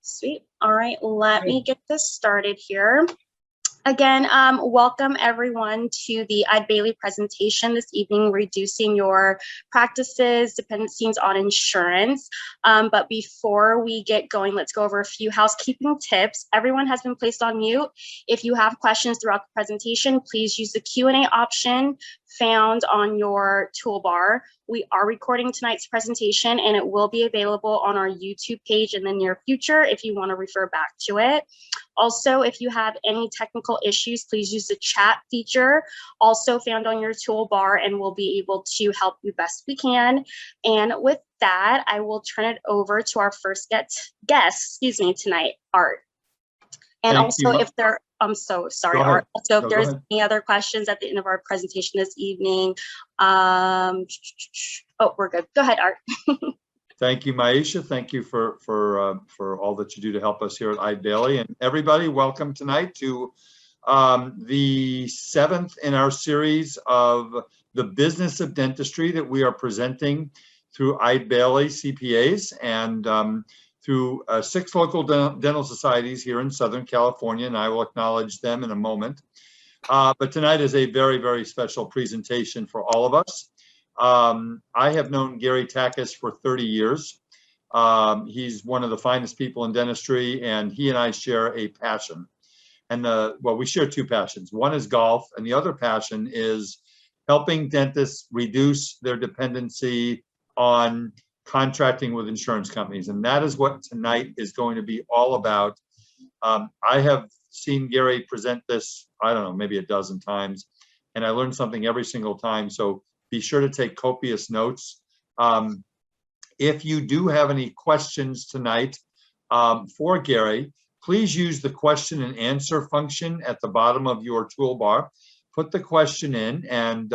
Sweet. All right, let me get this started here. Again, welcome everyone to the Eide Bailly presentation this evening, reducing your practices, dependencies on insurance. But before we get going, let's go over a few housekeeping tips. Everyone has been placed on mute. If you have questions throughout the presentation, please use the Q&A option found on your toolbar. We are recording tonight's presentation and it will be available on our YouTube page in the near future if you want to refer back to it. Also, if you have any technical issues, please use the chat feature also found on your toolbar and we'll be able to help you best we can. And with that, I will turn it over to our first guest tonight, Art. And also if there, I'm so sorry, Art. Also, if there's any other questions at the end of our presentation this evening, oh, we're good. Go ahead, Art. Thank you, Maisha. Thank you for all that you do to help us here at Eide Bailly. And everybody, welcome tonight to the 7th in our series of the business of dentistry that we are presenting through Eide Bailly CPAs and through 6 local dental societies here in Southern California, and I will acknowledge them in a moment. But tonight is a very, very special presentation for all of us. I have known Gary Takis for 30 years. He's one of the finest people in dentistry, and he and I share a passion. And well, we share 2 passions. One is golf, and the other passion is helping dentists reduce their dependency on contracting with insurance companies. And that is what tonight is going to be all about. I have seen Gary present this, I don't know, maybe a dozen times, and I learned something every single time. So be sure to take copious notes. If you do have any questions tonight for Gary, please use the question and answer function at the bottom of your toolbar. Put the question in, and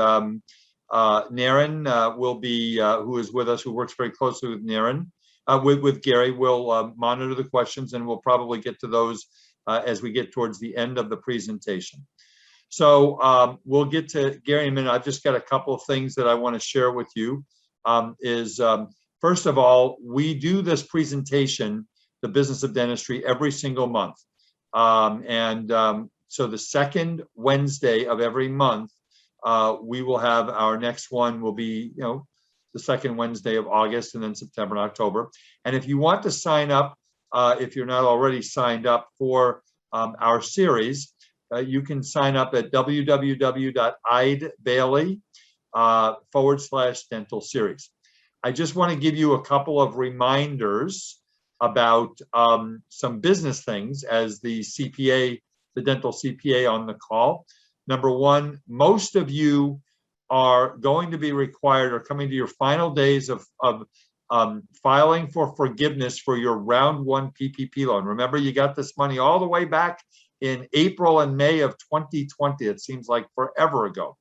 Naren will be, who is with us, who works very closely with Naren, with Gary, will monitor the questions, and we'll probably get to those as we get towards the end of the presentation. So we'll get to Gary in a minute. I've just got a couple of things that I want to share with you. First of all, we do this presentation, the business of dentistry, every single month. So the 2nd Wednesday of every month, we will have our next one will be, the 2nd Wednesday of August, and then September and October. And if you want to sign up, if you're not already signed up for our series, you can sign up at www.eidebailly.com/dental series. I just want to give you a couple of reminders about some business things as the CPA, the dental CPA on the call. Number one, most of you are going to be required or coming to your final days of filing for forgiveness for your round 1 PPP loan. Remember, you got this money all the way back in April and May of 2020. It seems like forever ago.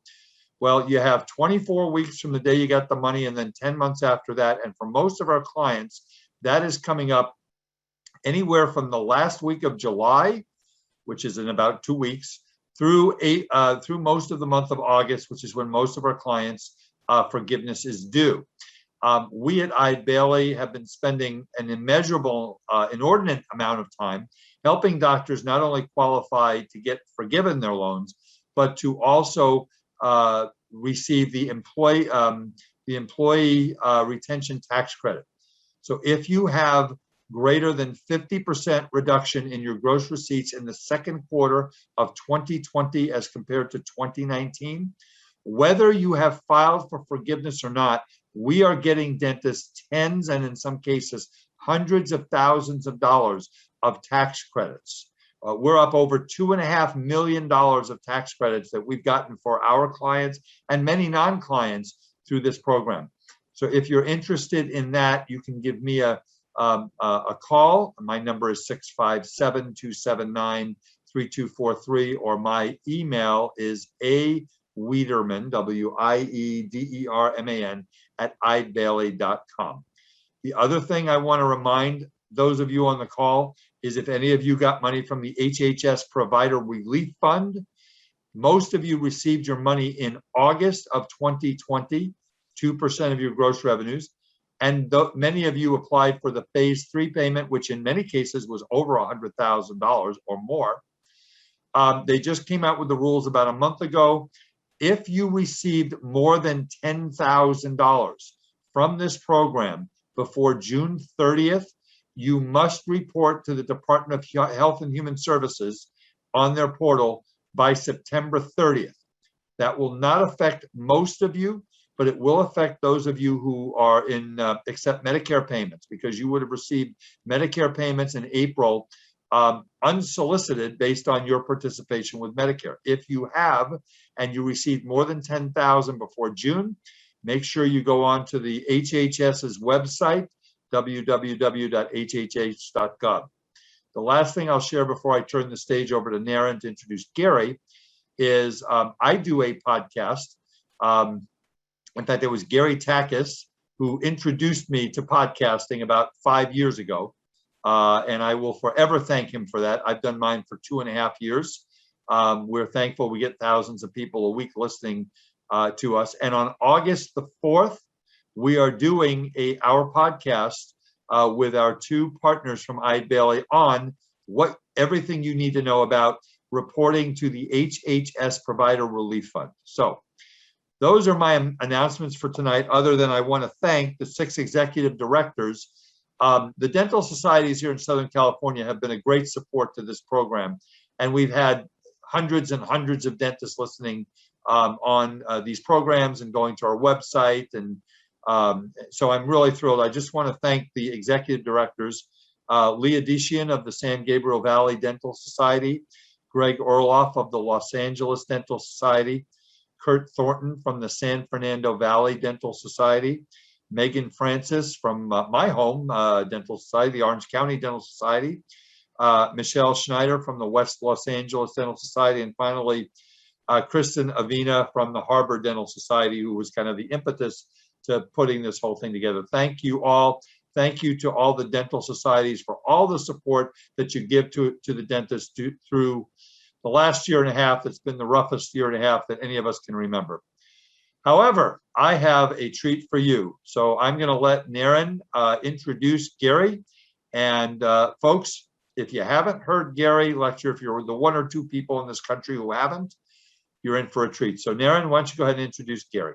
Well, you have 24 weeks from the day you got the money and then 10 months after that. And for most of our clients, that is coming up anywhere from the last week of July, which is in about 2 weeks, through most of the month of August, which is when most of our clients' forgiveness is due. We at Eide Bailly have been spending an immeasurable, inordinate amount of time helping doctors not only qualify to get forgiven their loans, but to also receive the employee retention tax credit. So if you have greater than 50% reduction in your gross receipts in the 2nd quarter of 2020 as compared to 2019, whether you have filed for forgiveness or not, we are getting dentists tens and in some cases hundreds of thousands of dollars of tax credits. We're up over $2.5 million of tax credits that we've gotten for our clients and many non-clients through this program. So if you're interested in that, you can give me a call. My number is 657-279-3243, or my email is awiederman, WIEDERMAN, @eidebailly.com. The other thing I want to remind those of you on the call is if any of you got money from the HHS Provider Relief Fund, most of you received your money in August of 2020, 2% of your gross revenues. And many of you applied for the phase 3 payment, which in many cases was over $100,000 or more. They just came out with the rules about a month ago. If you received more than $10,000 from this program before June 30th, you must report to the Department of Health and Human Services on their portal by September 30th. That will not affect most of you, but it will affect those of you who are in accept Medicare payments, because you would have received Medicare payments in April unsolicited based on your participation with Medicare. If you have and you received more than 10,000 before June, make sure you go on to the HHS's website, www.hhs.gov. The last thing I'll share before I turn the stage over to Naren to introduce Gary is I do a podcast. In fact, it was Gary Takis who introduced me to podcasting about 5 years ago. And I will forever thank him for that. I've done mine for 2.5 years. We're thankful we get thousands of people a week listening to us. And on August the 4th, we are doing our podcast with our two partners from Eide Bailly on everything you need to know about reporting to the HHS Provider Relief Fund. So those are my announcements for tonight, other than I want to thank the 6 executive directors. The dental societies here in Southern California have been a great support to this program. And we've had hundreds and hundreds of dentists listening on these programs and going to our website. And so I'm really thrilled. I just want to thank the executive directors, Leah Dishian of the San Gabriel Valley Dental Society, Greg Orloff of the Los Angeles Dental Society, Kurt Thornton from the San Fernando Valley Dental Society, Megan Francis from my home dental society, the Orange County Dental Society, Michelle Schneider from the West Los Angeles Dental Society, and finally, Kristen Avina from the Harbor Dental Society, who was kind of the impetus to putting this whole thing together. Thank you all. Thank you to all the dental societies for all the support that you give to the dentists through the last 1.5 years. It's been the roughest 1.5 years that any of us can remember. However, I have a treat for you. So I'm going to let Naren introduce Gary. And folks, if you haven't heard Gary lecture, if you're the 1 or 2 people in this country who haven't, you're in for a treat. So Naren, why don't you go ahead and introduce Gary?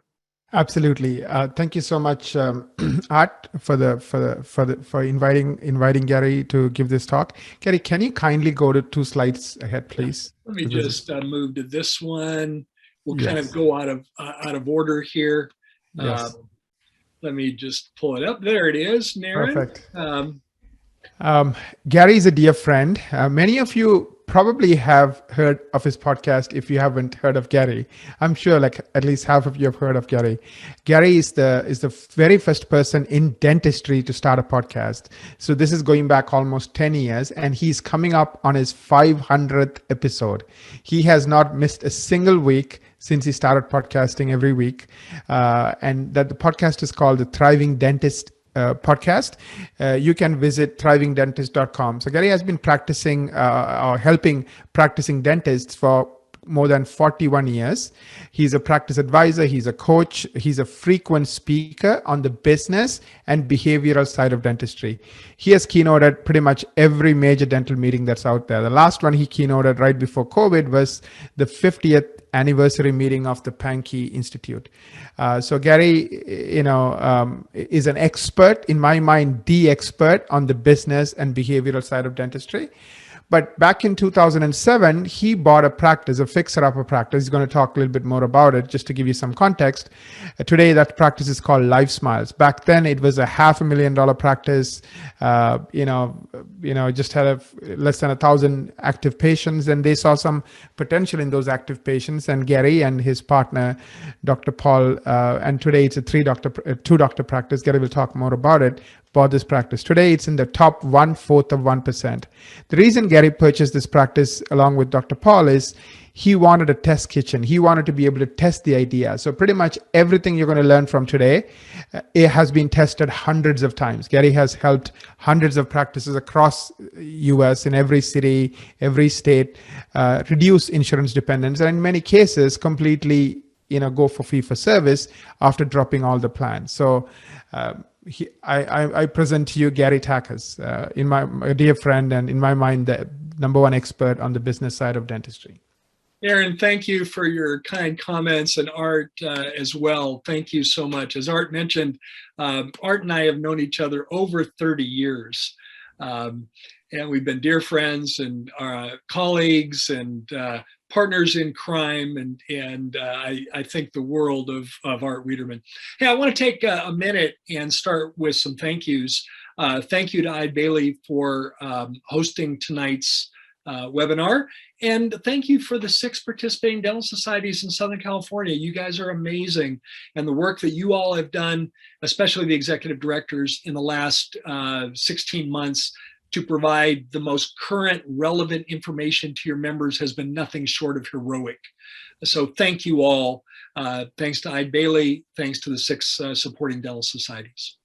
Absolutely. Thank you so much, Art, for inviting Gary to give this talk. Gary, can you kindly go to 2 slides ahead, please? Let me just move to this one. We'll kind of go out of order here. Yes. Let me just pull it up. There it is, Naren. Perfect. Gary is a dear friend. Many of you probably have heard of his podcast. If you haven't heard of Gary, I'm sure like at least half of you have heard of Gary. Gary is the very first person in dentistry to start a podcast. So this is going back almost 10 years, and he's coming up on his 500th episode. He has not missed a single week since he started podcasting every week. And that the podcast is called the Thriving Dentist podcast. You can visit thrivingdentist.com. So Gary has been practicing or helping practicing dentists for more than 41 years. He's a practice advisor. He's a coach. He's a frequent speaker on the business and behavioral side of dentistry. He has keynoted pretty much every major dental meeting that's out there. The last one he keynoted right before COVID was the 50th anniversary meeting of the Pankey Institute. So Gary, is an expert, in my mind, the expert on the business and behavioral side of dentistry. But back in 2007, he bought a practice, a fixer-upper practice. He's going to talk a little bit more about it, just to give you some context. Today, that practice is called Life Smiles. Back then, it was a $500,000 practice. Just had less than 1,000 active patients, and they saw some potential in those active patients. And Gary and his partner, Dr. Paul, and today it's a 2-doctor practice. Gary will talk more about it. Bought this practice. Today, it's in the top 1/4 of 1%. The reason Gary purchased this practice along with Dr. Paul is he wanted a test kitchen. He wanted to be able to test the idea. So pretty much everything you're going to learn from today, it has been tested hundreds of times. Gary has helped hundreds of practices across US in every city, every state, reduce insurance dependence, and in many cases completely go for fee for service after dropping all the plans. So I present to you Gary Takacs, my dear friend, and in my mind, the #1 expert on the business side of dentistry. Aaron, thank you for your kind comments, and Art as well. Thank you so much. As Art mentioned, Art and I have known each other over 30 years. And we've been dear friends and colleagues and partners in crime, and I think the world of Art Wiederman. Hey, I want to take a minute and start with some thank yous. Thank you to Eide Bailly for hosting tonight's webinar, and thank you for the 6 participating dental societies in Southern California. You guys are amazing, and the work that you all have done, especially the executive directors in the last 16 months, to provide the most current, relevant information to your members has been nothing short of heroic. So thank you all. Thanks to Eide Bailly, thanks to the 6 supporting dental societies.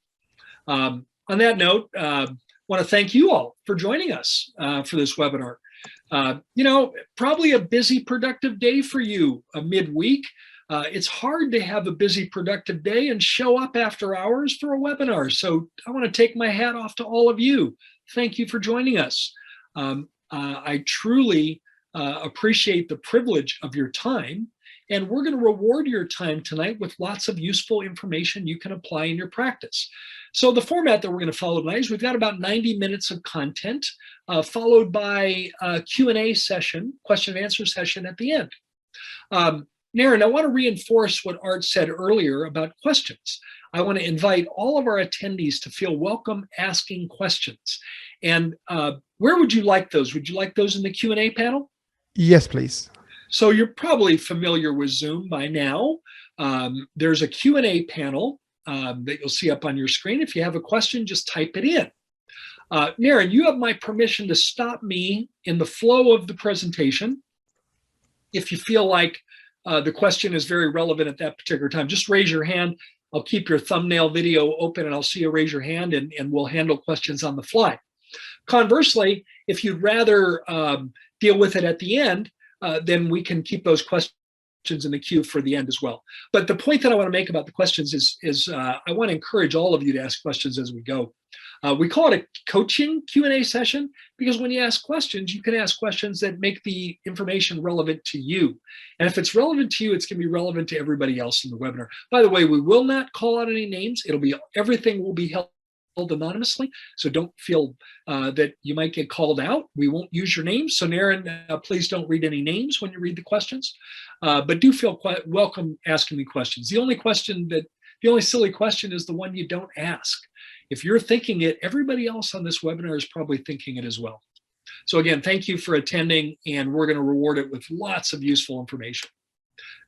On that note, I want to thank you all for joining us for this webinar. Probably a busy, productive day for you midweek. It's hard to have a busy, productive day and show up after hours for a webinar. So I want to take my hat off to all of you. Thank you for joining us. I truly appreciate the privilege of your time, and we're going to reward your time tonight with lots of useful information you can apply in your practice. So the format that we're going to follow tonight is we've got about 90 minutes of content, followed by a Q&A session, question and answer session at the end. Naren, I want to reinforce what Art said earlier about questions. I want to invite all of our attendees to feel welcome asking questions. And where would you like those? Would you like those in the Q&A panel? Yes, please. So you're probably familiar with Zoom by now. There's a Q&A panel that you'll see up on your screen. If you have a question, just type it in. Naren, you have my permission to stop me in the flow of the presentation. If you feel like the question is very relevant at that particular time, just raise your hand. I'll keep your thumbnail video open and I'll see you raise your hand, and we'll handle questions on the fly. Conversely, if you'd rather deal with it at the end, then we can keep those questions in the queue for the end as well. But the point that I want to make about the questions is I want to encourage all of you to ask questions as we go. We call it a coaching Q&A session because when you ask questions, you can ask questions that make the information relevant to you. And if it's relevant to you, it's going to be relevant to everybody else in the webinar. By the way, we will not call out any names. Everything will be held anonymously, so don't feel that you might get called out. We won't use your names. So Naren, please don't read any names when you read the questions, but do feel quite welcome asking me questions. The only silly question is the one you don't ask. If you're thinking it, everybody else on this webinar is probably thinking it as well. So again, thank you for attending, and we're going to reward it with lots of useful information.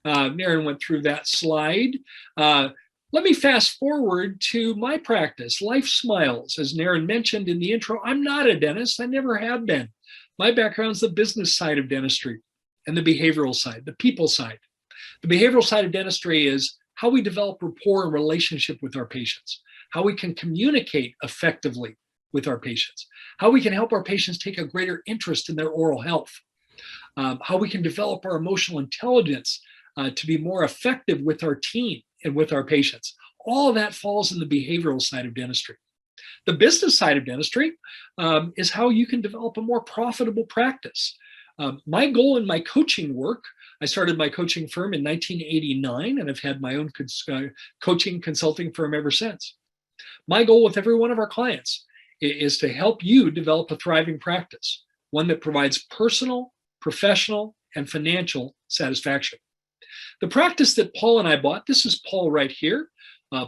Naren went through that slide. Let me fast forward to my practice, Life Smiles. As Naren mentioned in the intro, I'm not a dentist. I never have been. My background's the business side of dentistry and the behavioral side, the people side. The behavioral side of dentistry is how we develop rapport and relationship with our patients, how we can communicate effectively with our patients, how we can help our patients take a greater interest in their oral health, how we can develop our emotional intelligence to be more effective with our team and with our patients. All of that falls in the behavioral side of dentistry. The business side of dentistry is how you can develop a more profitable practice. My goal in my coaching work, I started my coaching firm in 1989, and I've had my own coaching consulting firm ever since. My goal with every one of our clients is to help you develop a thriving practice, one that provides personal, professional, and financial satisfaction. The practice that Paul and I bought, this is Paul right here.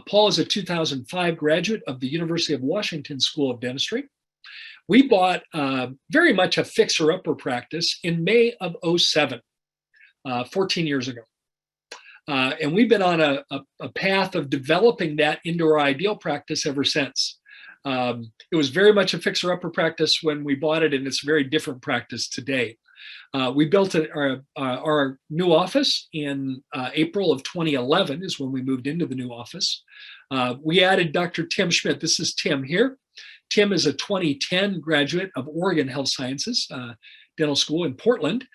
Paul is a 2005 graduate of the University of Washington School of Dentistry. We bought very much a fixer-upper practice in May of 2007, 14 years ago. And we've been on a path of developing that into our ideal practice ever since. It was very much a fixer-upper practice when we bought it, and it's a very different practice today. We built our new office in April of 2011 is when we moved into the new office. We added Dr. Tim Schmidt. This is Tim here. Tim is a 2010 graduate of Oregon Health Sciences Dental School in Portland.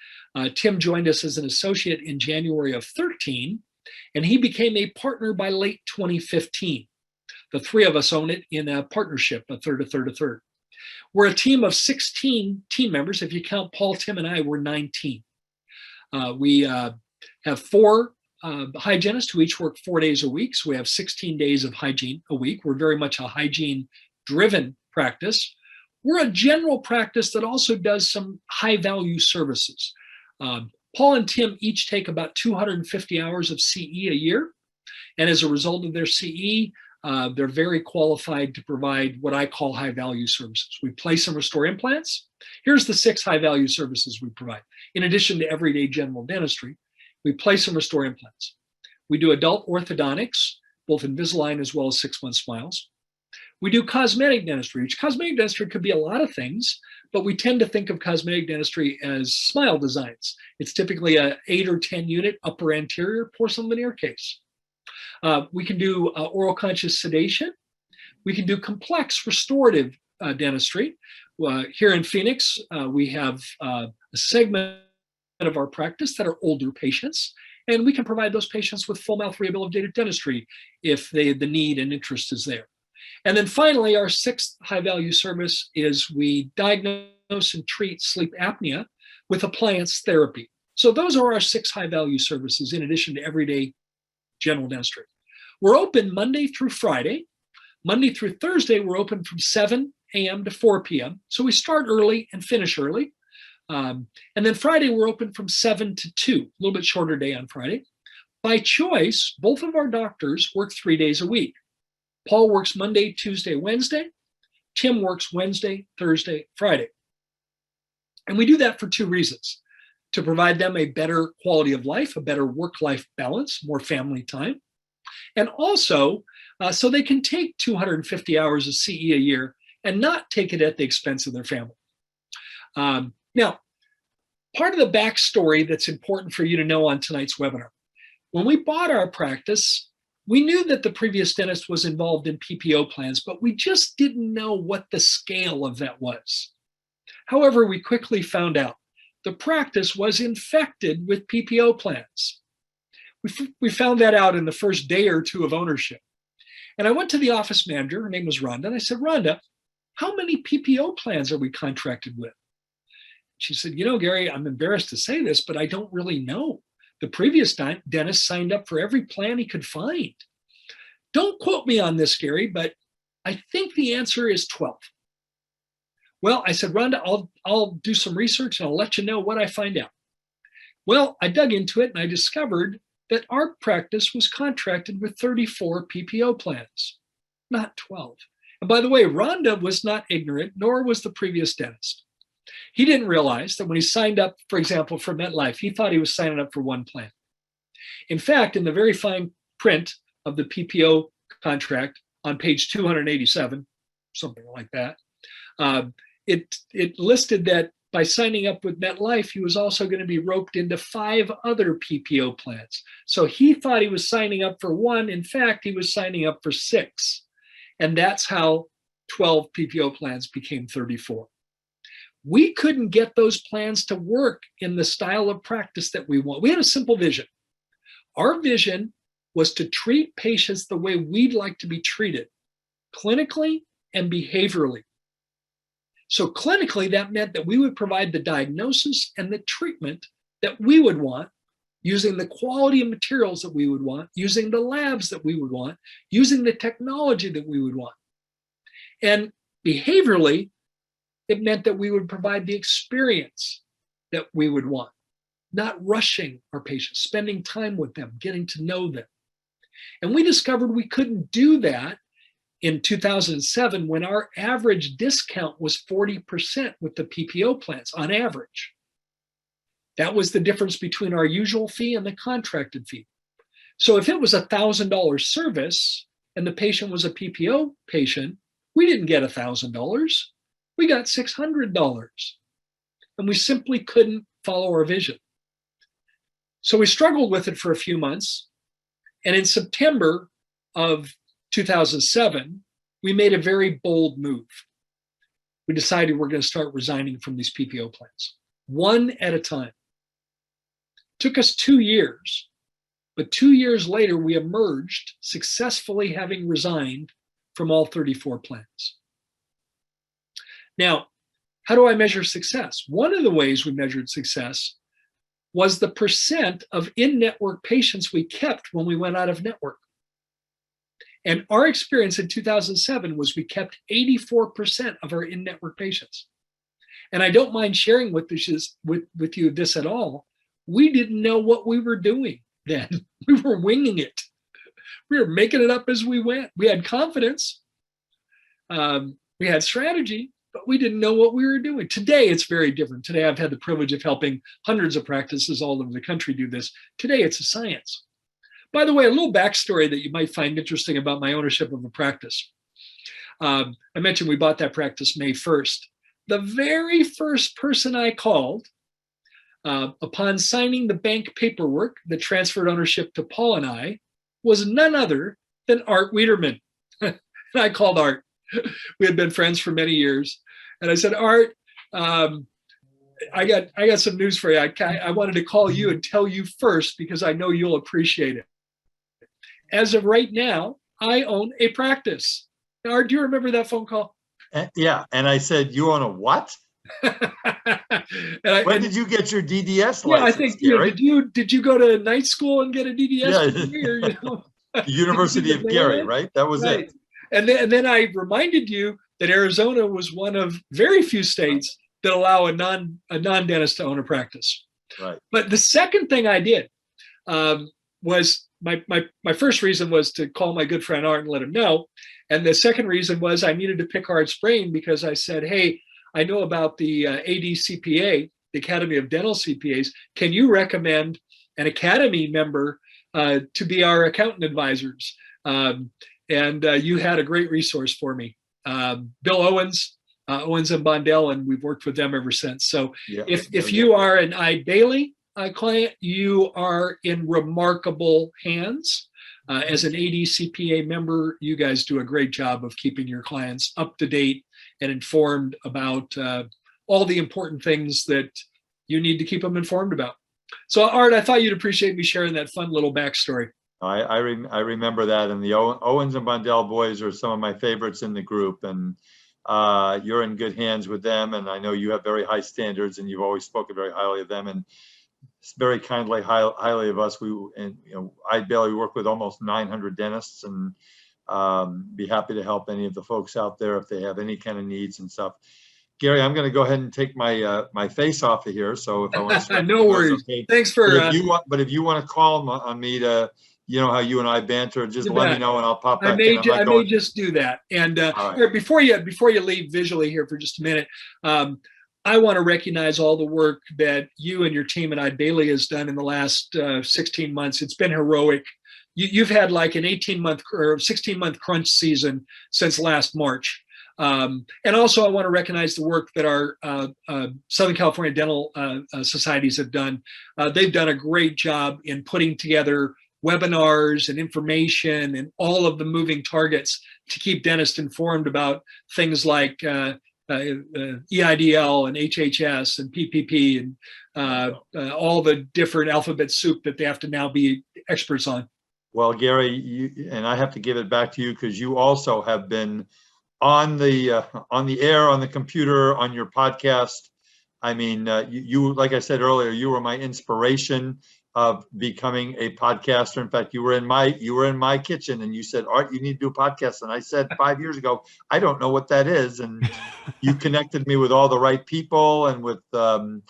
Tim joined us as an associate in January of 2013, and he became a partner by late 2015. The three of us own it in a partnership, a third, a third, a third. We're a team of 16 team members. If you count Paul, Tim, and I, we're 19. We have 4 hygienists who each work 4 days a week. So we have 16 days of hygiene a week. We're very much a hygiene-driven practice. We're a general practice that also does some high-value services. Paul and Tim each take about 250 hours of CE a year. And as a result of their CE, they're very qualified to provide what I call high-value services. We place and restore implants. Here's the 6 high-value services we provide. In addition to everyday general dentistry, we place and restore implants. We do adult orthodontics, both Invisalign as well as 6-month smiles. We do cosmetic dentistry, which cosmetic dentistry could be a lot of things, but we tend to think of cosmetic dentistry as smile designs. It's typically a 8 or 10 unit upper anterior porcelain veneer case. We can do oral conscious sedation. We can do complex restorative dentistry. Here in Phoenix, we have a segment of our practice that are older patients, and we can provide those patients with full mouth rehabilitative dentistry if the need and interest is there. And then finally, our 6th high-value service is we diagnose and treat sleep apnea with appliance therapy. So those are our 6 high-value services in addition to everyday general dentistry. We're open Monday through Friday. Monday through Thursday, we're open from 7 a.m. to 4 p.m. So we start early and finish early. And then Friday, we're open from 7 to 2, a little bit shorter day on Friday. By choice, both of our doctors work 3 days a week. Paul works Monday, Tuesday, Wednesday. Tim works Wednesday, Thursday, Friday. And we do that for 2 reasons: to provide them a better quality of life, a better work-life balance, more family time, and also so they can take 250 hours of CE a year and not take it at the expense of their family. Now, part of the backstory that's important for you to know on tonight's webinar: when we bought our practice, we knew that the previous dentist was involved in PPO plans, but we just didn't know what the scale of that was. However, we quickly found out the practice was infected with PPO plans. We found that out in the first day or 2 of ownership. And I went to the office manager, her name was Rhonda, and I said, "Rhonda, how many PPO plans are we contracted with?" She said, "You know, Gary, I'm embarrassed to say this, but I don't really know. The previous dentist signed up for every plan he could find. Don't quote me on this, Gary, but I think the answer is 12. Well, I said, "Rhonda, I'll do some research and I'll let you know what I find out." Well, I dug into it and I discovered that our practice was contracted with 34 PPO plans, not 12. And by the way, Rhonda was not ignorant, nor was the previous dentist. He didn't realize that when he signed up, for example, for MetLife, he thought he was signing up for one plan. In fact, in the very fine print of the PPO contract on page 287, something like that, it listed that by signing up with MetLife, he was also going to be roped into 5 other PPO plans. So he thought he was signing up for one. In fact, he was signing up for 6. And that's how 12 PPO plans became 34. We couldn't get those plans to work in the style of practice that we want. We had a simple vision. Our vision was to treat patients the way we'd like to be treated, clinically and behaviorally. So clinically, that meant that we would provide the diagnosis and the treatment that we would want, using the quality of materials that we would want, using the labs that we would want, using the technology that we would want. And behaviorally, it meant that we would provide the experience that we would want, not rushing our patients, spending time with them, getting to know them. And we discovered we couldn't do that in 2007 when our average discount was 40% with the PPO plans on average. That was the difference between our usual fee and the contracted fee. So if it was $1,000 service and the patient was a PPO patient, we didn't get $1,000. We got $600. And we simply couldn't follow our vision. So we struggled with it for a few months. And in September of 2007, we made a very bold move. We decided we're going to start resigning from these PPO plans, one at a time. It took us 2 years, but 2 years later, we emerged successfully having resigned from all 34 plans. Now, how do I measure success? One of the ways we measured success was the percent of in-network patients we kept when we went out of network. And our experience in 2007 was we kept 84% of our in-network patients. And I don't mind sharing with you this at all. We didn't know what we were doing then. We were winging it. We were making it up as we went. We had confidence. We had strategy, but we didn't know what we were doing. Today, it's very different. Today, I've had the privilege of helping hundreds of practices all over the country do this. Today, it's a science. By the way, a little backstory that you might find interesting about my ownership of a practice. I mentioned we bought that practice May 1st. The very first person I called upon signing the bank paperwork that transferred ownership to Paul and I was none other than Art Wiederman. And I called Art. We had been friends for many years. And I said, Art, I got some news for you. I wanted to call you and tell you first because I know you'll appreciate it. As of right now, I own a practice. Art, do you remember that phone call? Yeah. And I said, you own a what? When did you get your DDS license? Yeah, I think, did you go to night school and get a DDS degree, or, the University of Gary, right? That was right. It. And then I reminded you that Arizona was one of very few states that allow a non-dentist to own a practice. Right. But the second thing I did was my first reason was to call my good friend Art and let him know. And the second reason was I needed to pick Art's brain because I said, hey, I know about the ADCPA, the Academy of Dental CPAs. Can you recommend an Academy member to be our accountant advisors? And you had a great resource for me. Bill Owens, Owens and Bondell, and we've worked with them ever since. So if you are an Eide Bailey client, you are in remarkable hands. As an ADCPA member, you guys do a great job of keeping your clients up to date and informed about all the important things that you need to keep them informed about. So Art, I thought you'd appreciate me sharing that fun little backstory. I remember that, and the Owens and Bondell boys are some of my favorites in the group, and you're in good hands with them, and I know you have very high standards, and you've always spoken very highly of them, and very kindly, highly of us. Eide Bailey, we work with almost 900 dentists, and be happy to help any of the folks out there if they have any kind of needs and stuff. Gary, I'm going to go ahead and take my my face off of here. So if I want to, no worries. Okay. Thanks for. But if you want to call on me to, you know how you and I banter, just let me know and I'll pop back in. I may just do that. And right. before you leave visually here for just a minute, I want to recognize all the work that you and your team at Eide Bailey has done in the last 16 months. It's been heroic. You've had like an 18-month or 16-month crunch season since last March. And also I want to recognize the work that our Southern California dental societies have done. They've done a great job in putting together webinars and information and all of the moving targets to keep dentists informed about things like EIDL and HHS and PPP and all the different alphabet soup that they have to now be experts on. Well, Gary, and I have to give it back to you because you also have been on the air, on the computer, on your podcast. I mean, you, like I said earlier, you were my inspiration of becoming a podcaster. In fact, you were in my kitchen and you said, Art, you need to do a podcast. And I said 5 years ago, I don't know what that is. And you connected me with all the right people and with the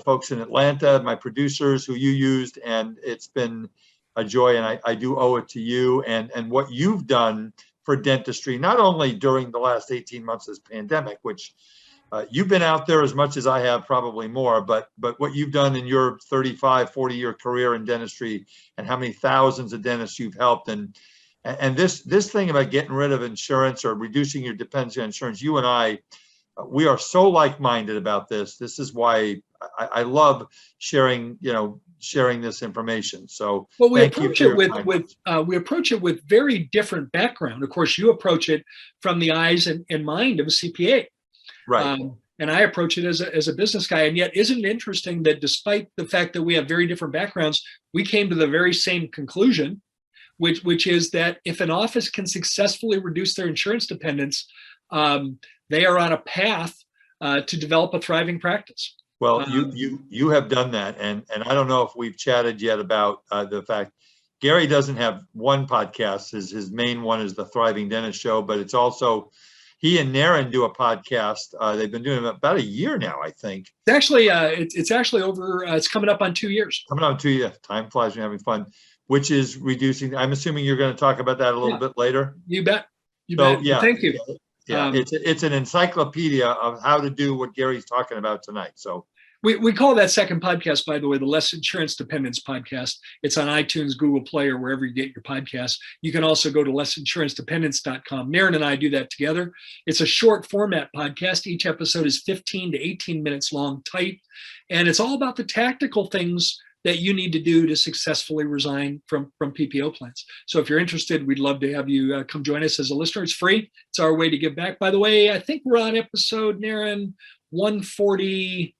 folks in Atlanta, my producers who you used. And it's been a joy. And I do owe it to you and what you've done for dentistry, not only during the last 18 months as pandemic, which you've been out there as much as I have, probably more, but what you've done in your 35, 40-year career in dentistry and how many thousands of dentists you've helped. And this thing about getting rid of insurance or reducing your dependency on insurance, you and I, we are so like-minded about this. This is why I love sharing this information. So well, we approach it with very different background. Of course, you approach it from the eyes and mind of a CPA. Right. And I approach it as a business guy. And yet, isn't it interesting that despite the fact that we have very different backgrounds, we came to the very same conclusion, which is that if an office can successfully reduce their insurance dependence, they are on a path to develop a thriving practice. Well, you have done that, and I don't know if we've chatted yet about the fact Gary doesn't have one podcast. His main one is the Thriving Dentist Show, but it's also he and Naren do a podcast. They've been doing it about a year now, I think. It's actually over. It's coming up on 2 years. Coming on 2 years. Time flies when you're having fun. Which is reducing. I'm assuming you're going to talk about that a little bit later. You bet. You bet. Yeah, thank you. Yeah, it's an encyclopedia of how to do what Gary's talking about tonight. So we call that second podcast, by the way, the Less Insurance Dependence Podcast. It's on iTunes, Google Play, or wherever you get your podcasts. You can also go to lessinsurancedependence.com. Naren and I do that together. It's a short format podcast. Each episode is 15 to 18 minutes long, tight, and it's all about the tactical things that you need to do to successfully resign from PPO plans. So if you're interested, we'd love to have you come join us as a listener. It's free. It's our way to give back. By the way, I think we're on episode, Naren, 140.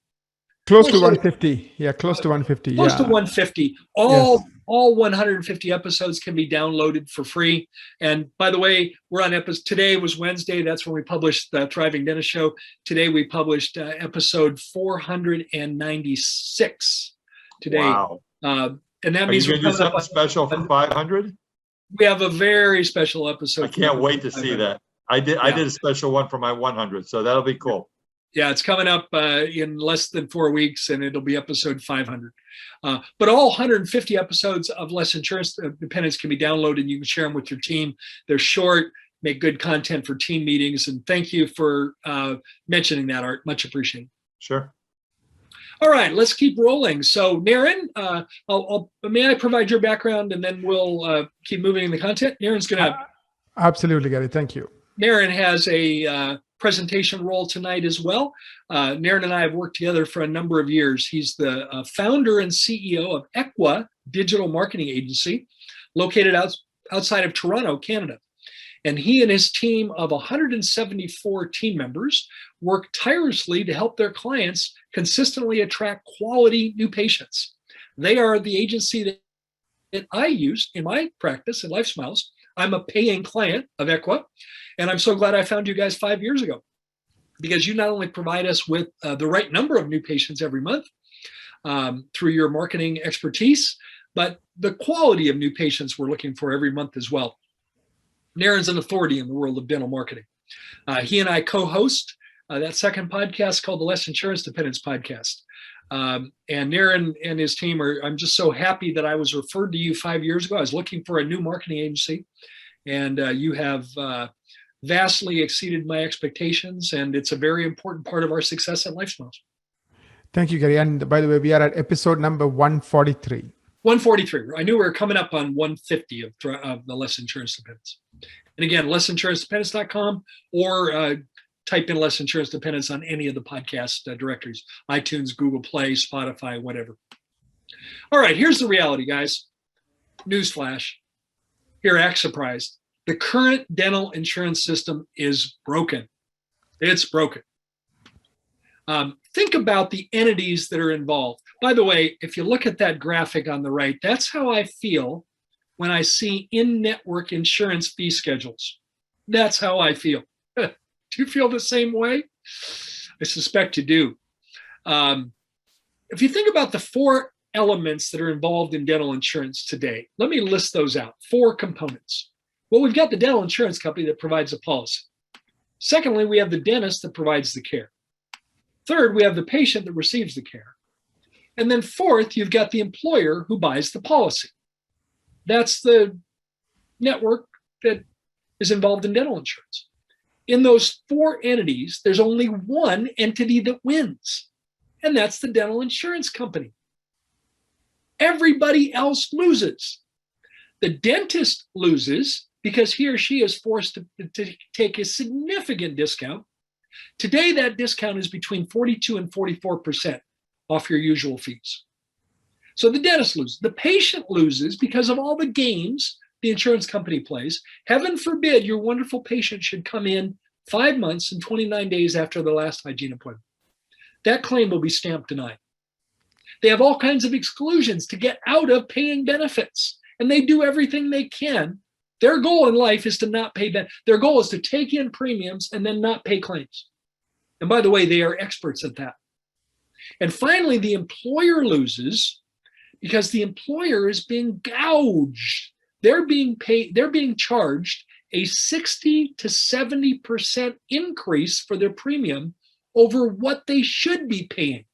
Close to 150. Yeah, close to 150. Close to 150. All 150 episodes can be downloaded for free. And by the way, we're on episode. Today was Wednesday. That's when we published the Thriving Dentist Show. Today we published episode 496. Today. Wow. And that means we're going to do something special for 500. We have a very special episode. I can't wait to see that. I did a special one for my 100, so that'll be cool. Yeah, it's coming up in less than 4 weeks, and it'll be episode 500. But all 150 episodes of Less Insurance Dependence can be downloaded. You can share them with your team. They're short, make good content for team meetings. And thank you for mentioning that, Art. Much appreciated. Sure. All right, let's keep rolling. So, Naren, may I provide your background, and then we'll keep moving in the content? Naren's going to. Absolutely, Gary. Thank you. Naren has a presentation role tonight as well. Naren and I have worked together for a number of years. He's the founder and CEO of Equa Digital Marketing Agency, located outside of Toronto, Canada. And he and his team of 174 team members work tirelessly to help their clients consistently attract quality new patients. They are the agency that I use in my practice at Life Smiles. I'm a paying client of Equa, and I'm so glad I found you guys 5 years ago, because you not only provide us with the right number of new patients every month through your marketing expertise, but the quality of new patients we're looking for every month as well. Naren's an authority in the world of dental marketing. He and I co-host that second podcast called the Less Insurance Dependence Podcast. And Naren and his team I'm just so happy that I was referred to you 5 years ago. I was looking for a new marketing agency, and you have vastly exceeded my expectations, and it's a very important part of our success at Life Smiles. Thank you, Gary. And by the way, we are at episode number 143. 143. I knew we were coming up on 150 of the Less Insurance Dependence. And again, lessinsurancedependence.com, or type in Less Insurance Dependence on any of the podcast directories, iTunes, Google Play, Spotify, whatever. All right, here's the reality, guys. Newsflash. Here, act surprised. The current dental insurance system is broken. It's broken. Think about the entities that are involved. By the way, if you look at that graphic on the right, that's how I feel when I see in-network insurance fee schedules. That's how I feel. Do you feel the same way? I suspect you do. If you think about the 4 elements that are involved in dental insurance today, let me list those out. 4 components. Well, we've got the dental insurance company that provides the policy. Secondly, we have the dentist that provides the care. Third, we have the patient that receives the care. And then fourth, you've got the employer who buys the policy. That's the network that is involved in dental insurance. In those 4 entities, there's only one entity that wins, and that's the dental insurance company. Everybody else loses. The dentist loses because he or she is forced to take a significant discount. Today, that discount is between 42 and 44% off your usual fees. So the dentist loses. The patient loses because of all the games the insurance company plays. Heaven forbid your wonderful patient should come in 5 months and 29 days after the last hygiene appointment. That claim will be stamped denied. They have all kinds of exclusions to get out of paying benefits. and they do everything they can. Their goal in life is to not pay that. Their goal is to take in premiums and then not pay claims. And by the way, they are experts at that. And finally, the employer loses because the employer is being gouged. They're being charged a 60 to 70% increase for their premium over what they should be paying.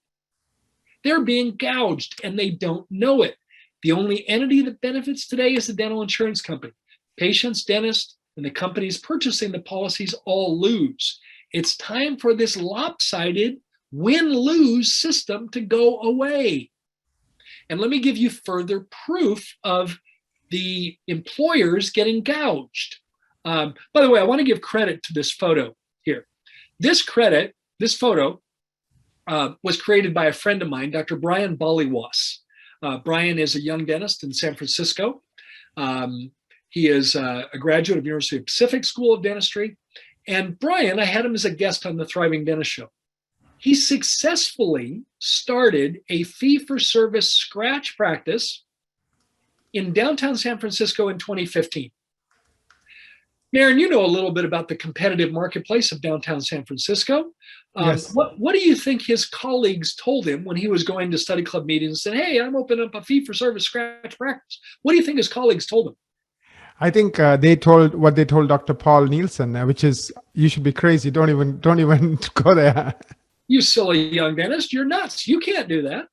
They're being gouged and they don't know it. The only entity that benefits today is the dental insurance company. Patients, dentists, and the companies purchasing the policies all lose. It's time for this lopsided win-lose system to go away. And let me give you further proof of the employers getting gouged. By the way, I want to give credit to this photo here. This photo was created by a friend of mine, Dr. Brian Baliwas. Brian is a young dentist in San Francisco. He is a graduate of University of Pacific School of Dentistry. And Brian, I had him as a guest on the Thriving Dentist Show. He successfully started a fee-for-service scratch practice in downtown San Francisco in 2015. Naren, you know a little bit about the competitive marketplace of downtown San Francisco. Yes. What do you think his colleagues told him when he was going to study club meetings and said, hey, I'm opening up a fee-for-service scratch practice? What do you think his colleagues told him? I think they told what they told Dr. Paul Nielsen, which is you should be crazy. Don't even go there. You silly young dentist, you're nuts. You can't do that.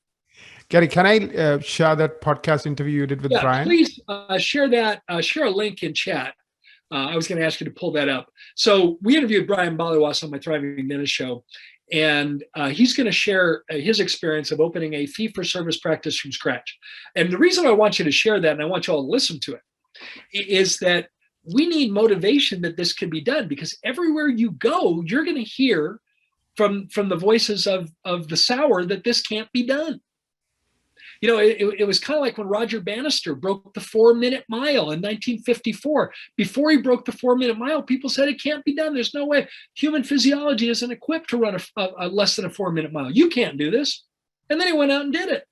Gary, can I share that podcast interview you did with Brian? Please share that. Share a link in chat. I was going to ask you to pull that up. So we interviewed Brian Baliwas on my Thriving Dentist Show, and he's going to share his experience of opening a fee-for-service practice from scratch. And the reason I want you to share that, and I want you all to listen to it, is that we need motivation that this can be done, because everywhere you go, you're going to hear from the voices of the sour that this can't be done. You know, it was kind of like when Roger Bannister broke the 4-minute mile in 1954. Before he broke the 4-minute mile, people said it can't be done. There's no way. Human physiology isn't equipped to run a less than a 4-minute mile. You can't do this. And then he went out and did it.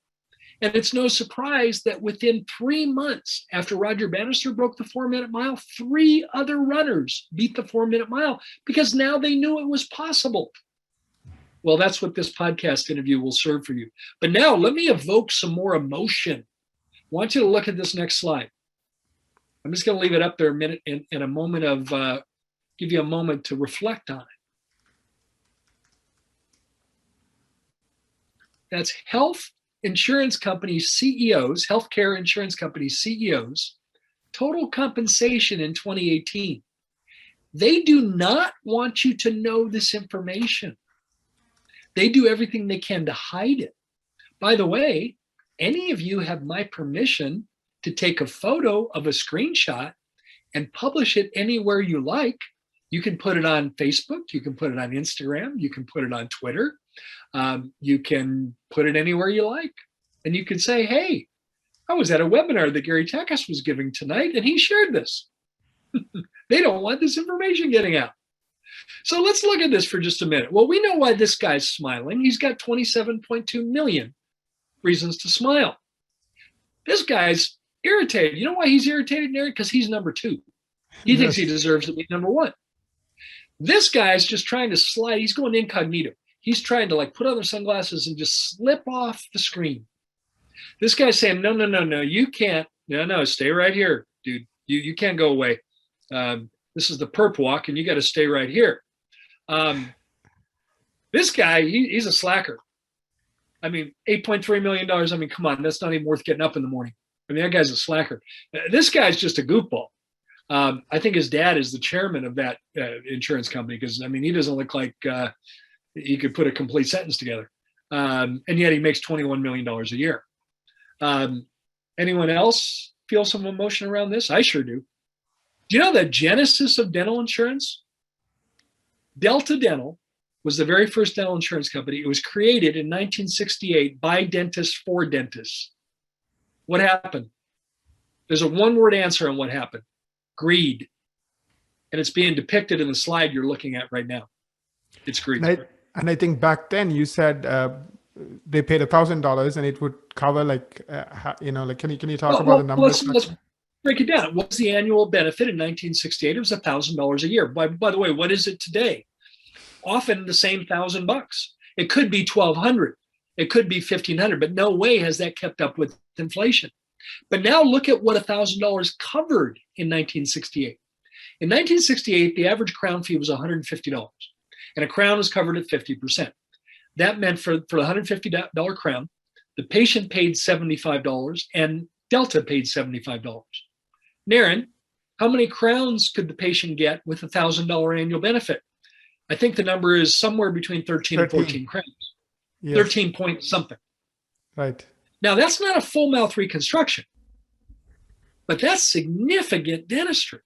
And it's no surprise that within 3 months after Roger Bannister broke the 4-minute mile, 3 other runners beat the 4-minute mile because now they knew it was possible. Well, that's what this podcast interview will serve for you. But now let me evoke some more emotion. I want you to look at this next slide. I'm just going to leave it up there a minute in a moment of, give you a moment to reflect on it. That's health insurance companies CEOs, healthcare insurance companies CEOs, total compensation in 2018. They do not want you to know this information. They do everything they can to hide it. By the way, any of you have my permission to take a photo of a screenshot and publish it anywhere you like. You can put it on Facebook. You can put it on Instagram. You can put it on Twitter. You can put it anywhere you like. And you can say, hey, I was at a webinar that Gary Takas was giving tonight, and he shared this. They don't want this information getting out. So let's look at this for just a minute. Well, we know why this guy's smiling. He's got 27.2 million reasons to smile. This guy's irritated. You know why he's irritated, Nary? Because he's number 2. He thinks he deserves to be number 1. This guy's just trying to slide. He's going incognito. He's trying to like put on the sunglasses and just slip off the screen. This guy's saying, no, you can't. No, stay right here, dude. You can't go away. This is the perp walk, and you got to stay right here. This guy, he's a slacker. I mean, $8.3 million. I mean, come on, that's not even worth getting up in the morning. I mean, that guy's a slacker. This guy's just a goofball. I think his dad is the chairman of that insurance company because, I mean, he doesn't look like he could put a complete sentence together. And yet he makes $21 million a year. Anyone else feel some emotion around this? I sure do. Do you know the genesis of dental insurance? Delta Dental was the very first dental insurance company. It was created in 1968 by dentists for dentists. What happened? There's a one-word answer on what happened. Greed. And it's being depicted in the slide you're looking at right now. It's greed. And I think back then you said they paid $1,000 and it would cover like, like can you talk about the numbers? break it down. What's the annual benefit in 1968? It was $1,000 a year. By the way, what is it today? Often the same $1,000. It could be $1,200. It could be $1,500, but no way has that kept up with inflation. But now look at what $1,000 covered in 1968. In 1968, the average crown fee was $150, and a crown was covered at 50%. That meant for the $150 crown, the patient paid $75 and Delta paid $75. Naren, how many crowns could the patient get with a $1,000 annual benefit? I think the number is somewhere between 13 and 14 crowns. Yes. 13 point something. Right. Now, that's not a full mouth reconstruction, but that's significant dentistry.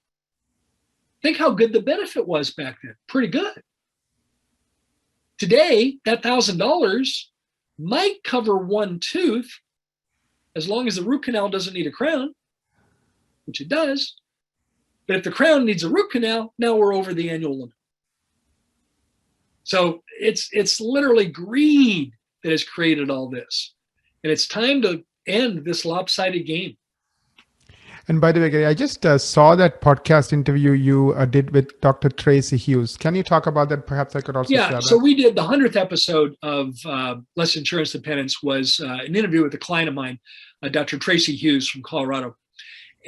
Think how good the benefit was back then. Pretty good. Today, that $1,000 might cover one tooth as long as the root canal doesn't need a crown, which it does. But if the crown needs a root canal, now we're over the annual limit. So it's literally greed that has created all this. And it's time to end this lopsided game. And by the way, Gary, I just saw that podcast interview you did with Dr. Tracy Hughes. Can you talk about that? Perhaps I could also share that. So we did the 100th episode of Less Insurance Dependence was an interview with a client of mine, Dr. Tracy Hughes from Colorado.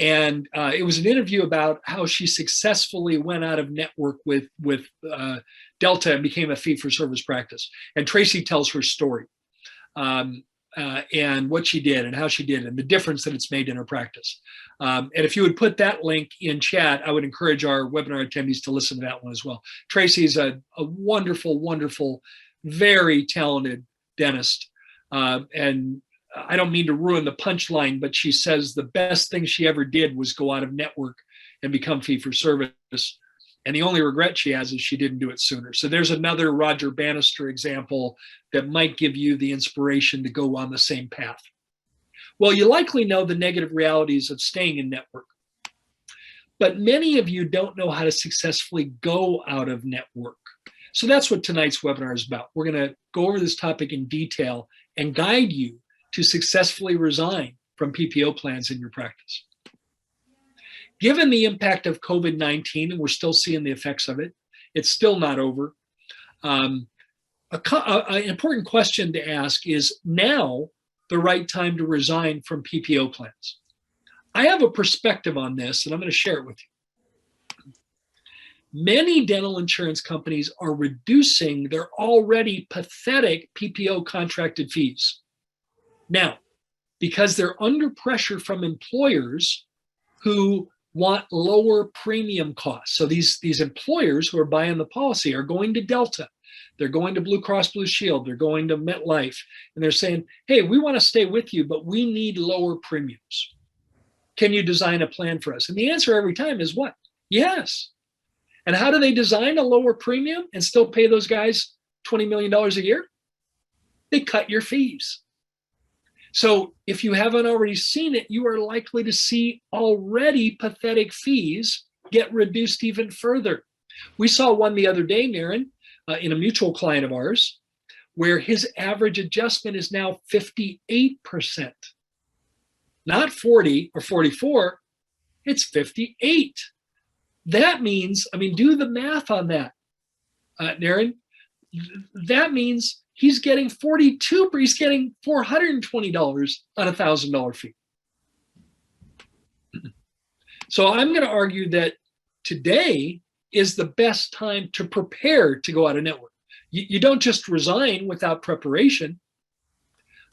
And it was an interview about how she successfully went out of network with Delta and became a fee-for-service practice. And Tracy tells her story and what she did and how she did and the difference that it's made in her practice. And if you would put that link in chat, I would encourage our webinar attendees to listen to that one as well. Tracy is a wonderful, wonderful, very talented dentist. And I don't mean to ruin the punchline, but she says the best thing she ever did was go out of network and become fee-for-service. And the only regret she has is she didn't do it sooner. So there's another Roger Bannister example that might give you the inspiration to go on the same path. Well, you likely know the negative realities of staying in network. But many of you don't know how to successfully go out of network. So that's what tonight's webinar is about. We're going to go over this topic in detail and guide you to successfully resign from PPO plans in your practice. Given the impact of COVID-19, and we're still seeing the effects of it, it's still not over. An important question to ask is now the right time to resign from PPO plans? I have a perspective on this, and I'm going to share it with you. Many dental insurance companies are reducing their already pathetic PPO contracted fees. Now, because they're under pressure from employers who want lower premium costs. So these employers who are buying the policy are going to Delta, they're going to Blue Cross Blue Shield, they're going to MetLife, and they're saying, hey, we want to stay with you, but we need lower premiums. Can you design a plan for us? And the answer every time is what? Yes. And how do they design a lower premium and still pay those guys $20 million a year? They cut your fees. So if you haven't already seen it, you are likely to see already pathetic fees get reduced even further. We saw one the other day, Naren, in a mutual client of ours, where his average adjustment is now 58%. Not 40 or 44, it's 58. That means, do the math on that, Naren. That means he's getting he's getting $420 on a $1,000 fee. So I'm going to argue that today is the best time to prepare to go out of network. You don't just resign without preparation.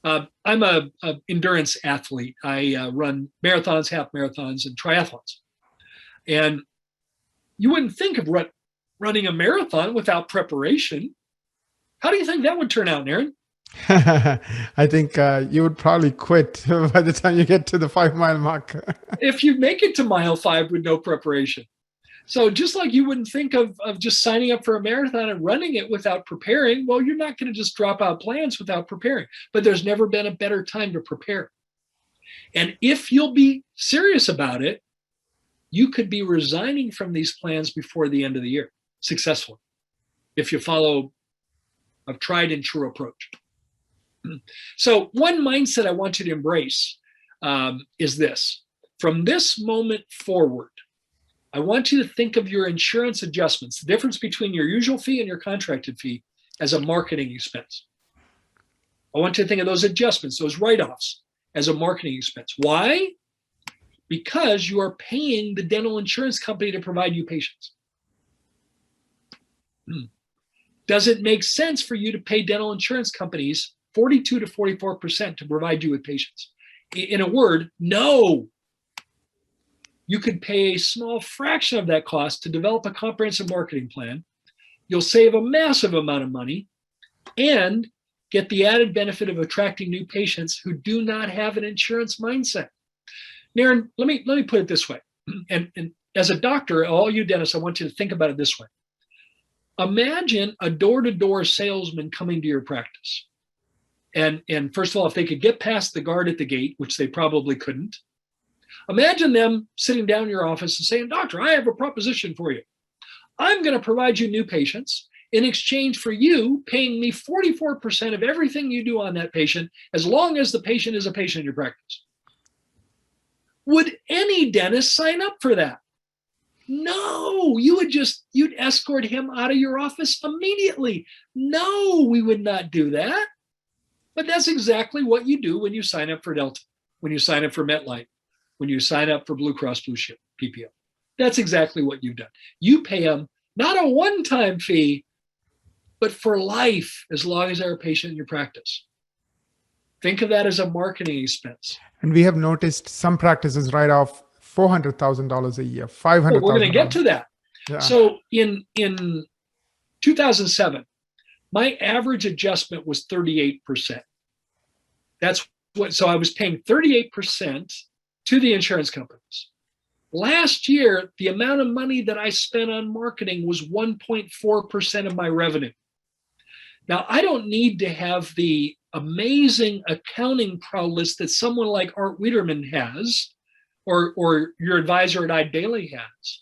I'm an endurance athlete. I run marathons, half marathons, and triathlons. And you wouldn't think of running a marathon without preparation. How do you think that would turn out, Naren? I think you would probably quit by the time you get to the 5-mile mark. If you make it to mile 5 with no preparation. So just like you wouldn't think of just signing up for a marathon and running it without preparing, well, you're not going to just drop out plans without preparing. But there's never been a better time to prepare. And if you'll be serious about it, you could be resigning from these plans before the end of the year successfully if you follow a tried and true approach. So one mindset I want you to embrace is this. From this moment forward, I want you to think of your insurance adjustments, the difference between your usual fee and your contracted fee, as a marketing expense. I want you to think of those adjustments, those write-offs, as a marketing expense. Why? Because you are paying the dental insurance company to provide you patients. Does it make sense for you to pay dental insurance companies 42 to 44% to provide you with patients? In a word, no. You could pay a small fraction of that cost to develop a comprehensive marketing plan. You'll save a massive amount of money and get the added benefit of attracting new patients who do not have an insurance mindset. Naren, let me put it this way. And as a doctor, all you dentists, I want you to think about it this way. Imagine a door-to-door salesman coming to your practice. And first of all, if they could get past the guard at the gate, which they probably couldn't, imagine them sitting down in your office and saying, "Doctor, I have a proposition for you. I'm going to provide you new patients in exchange for you paying me 44% of everything you do on that patient, as long as the patient is a patient in your practice." Would any dentist sign up for that? No, you'd escort him out of your office immediately. No, we would not do that. But that's exactly what you do when you sign up for Delta, when you sign up for MetLife, when you sign up for Blue Cross Blue Shield, PPO. That's exactly what you've done. You pay them not a one-time fee, but for life, as long as they're a patient in your practice. Think of that as a marketing expense. And we have noticed some practices write off $400,000 a year, $500,000. Well, we're going to get to that. Yeah. So in 2007, my average adjustment was 38%. So I was paying 38% to the insurance companies. Last year, the amount of money that I spent on marketing was 1.4% of my revenue. Now, I don't need to have the amazing accounting prowess that someone like Art Wiederman has, or your advisor at Eide Bailey has,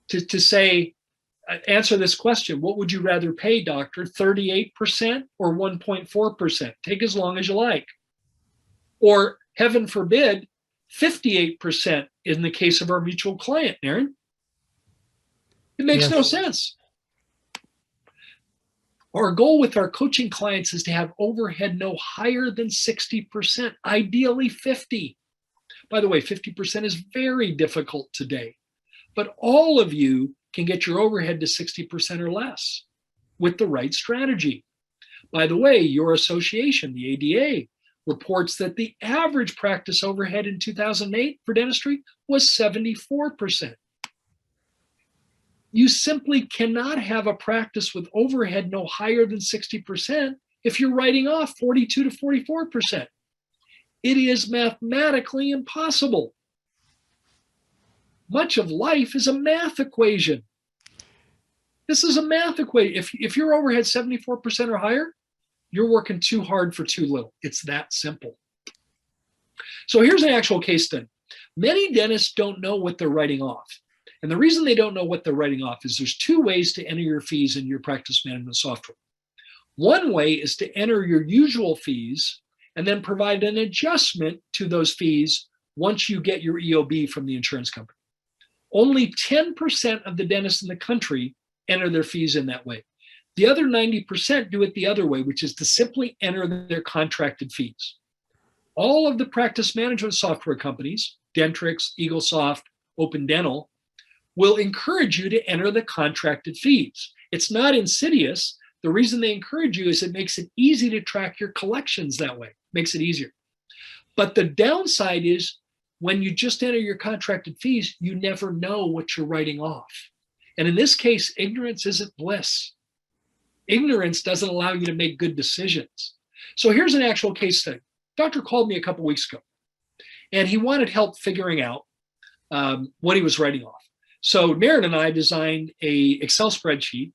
to say, answer this question: what would you rather pay, doctor, 38% or 1.4%? Take as long as you like. Or, heaven forbid, 58% in the case of our mutual client, Naren. It makes no sense. Our goal with our coaching clients is to have overhead no higher than 60%, ideally 50%. By the way, 50% is very difficult today, but all of you can get your overhead to 60% or less with the right strategy. By the way, your association, the ADA, reports that the average practice overhead in 2008 for dentistry was 74%. You simply cannot have a practice with overhead no higher than 60% if you're writing off 42 to 44%. It is mathematically impossible. Much of life is a math equation. This is a math equation. If your overhead 74% or higher, you're working too hard for too little. It's that simple. So here's an actual case study. Many dentists don't know what they're writing off. And the reason they don't know what they're writing off is there's two ways to enter your fees in your practice management software. One way is to enter your usual fees and then provide an adjustment to those fees once you get your EOB from the insurance company. Only 10% of the dentists in the country enter their fees in that way. The other 90% do it the other way, which is to simply enter their contracted fees. All of the practice management software companies, Dentrix, EagleSoft, Open Dental, will encourage you to enter the contracted fees. It's not insidious. The reason they encourage you is it makes it easy to track your collections that way. Makes it easier. But the downside is when you just enter your contracted fees, you never know what you're writing off. And in this case, ignorance isn't bliss. Ignorance doesn't allow you to make good decisions. So here's an actual case study. Doctor called me a couple weeks ago, and he wanted help figuring out what he was writing off. So Naren and I designed a Excel spreadsheet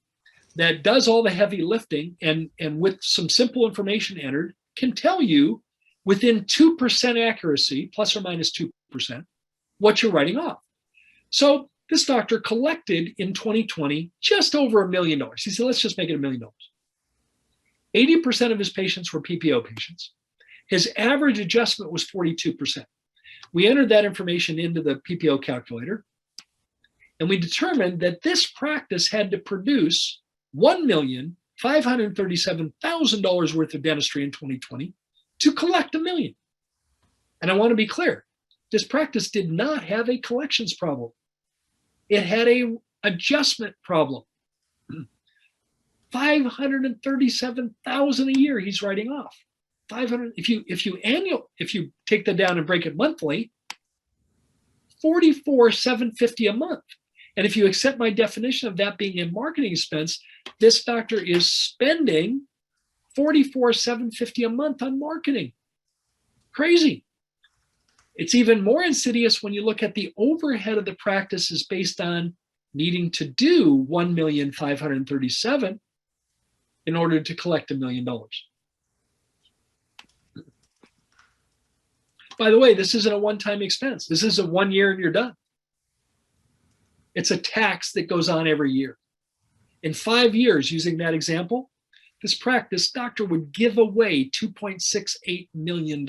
that does all the heavy lifting and with some simple information entered can tell you within 2% accuracy, plus or minus 2%, what you're writing off. So this doctor collected in 2020 just over $1 million. He said, let's just make it $1 million. 80% of his patients were PPO patients. His average adjustment was 42%. We entered that information into the PPO calculator, and we determined that this practice had to produce $1,537,000 worth of dentistry in 2020 to collect $1 million. And I want to be clear, this practice did not have a collections problem. It had a adjustment problem. $537,000 a year he's writing off. 500. If you take that down and break it monthly, $44,750 a month. And if you accept my definition of that being a marketing expense, this doctor is spending $44,750 a month on marketing. Crazy. It's even more insidious when you look at the overhead of the practice is based on needing to do $1,537,000 in order to collect $1 million. By the way, this isn't a one-time expense. This isn't 1 year and you're done. It's a tax that goes on every year. In 5 years, using that example, this practice doctor would give away $2.68 million.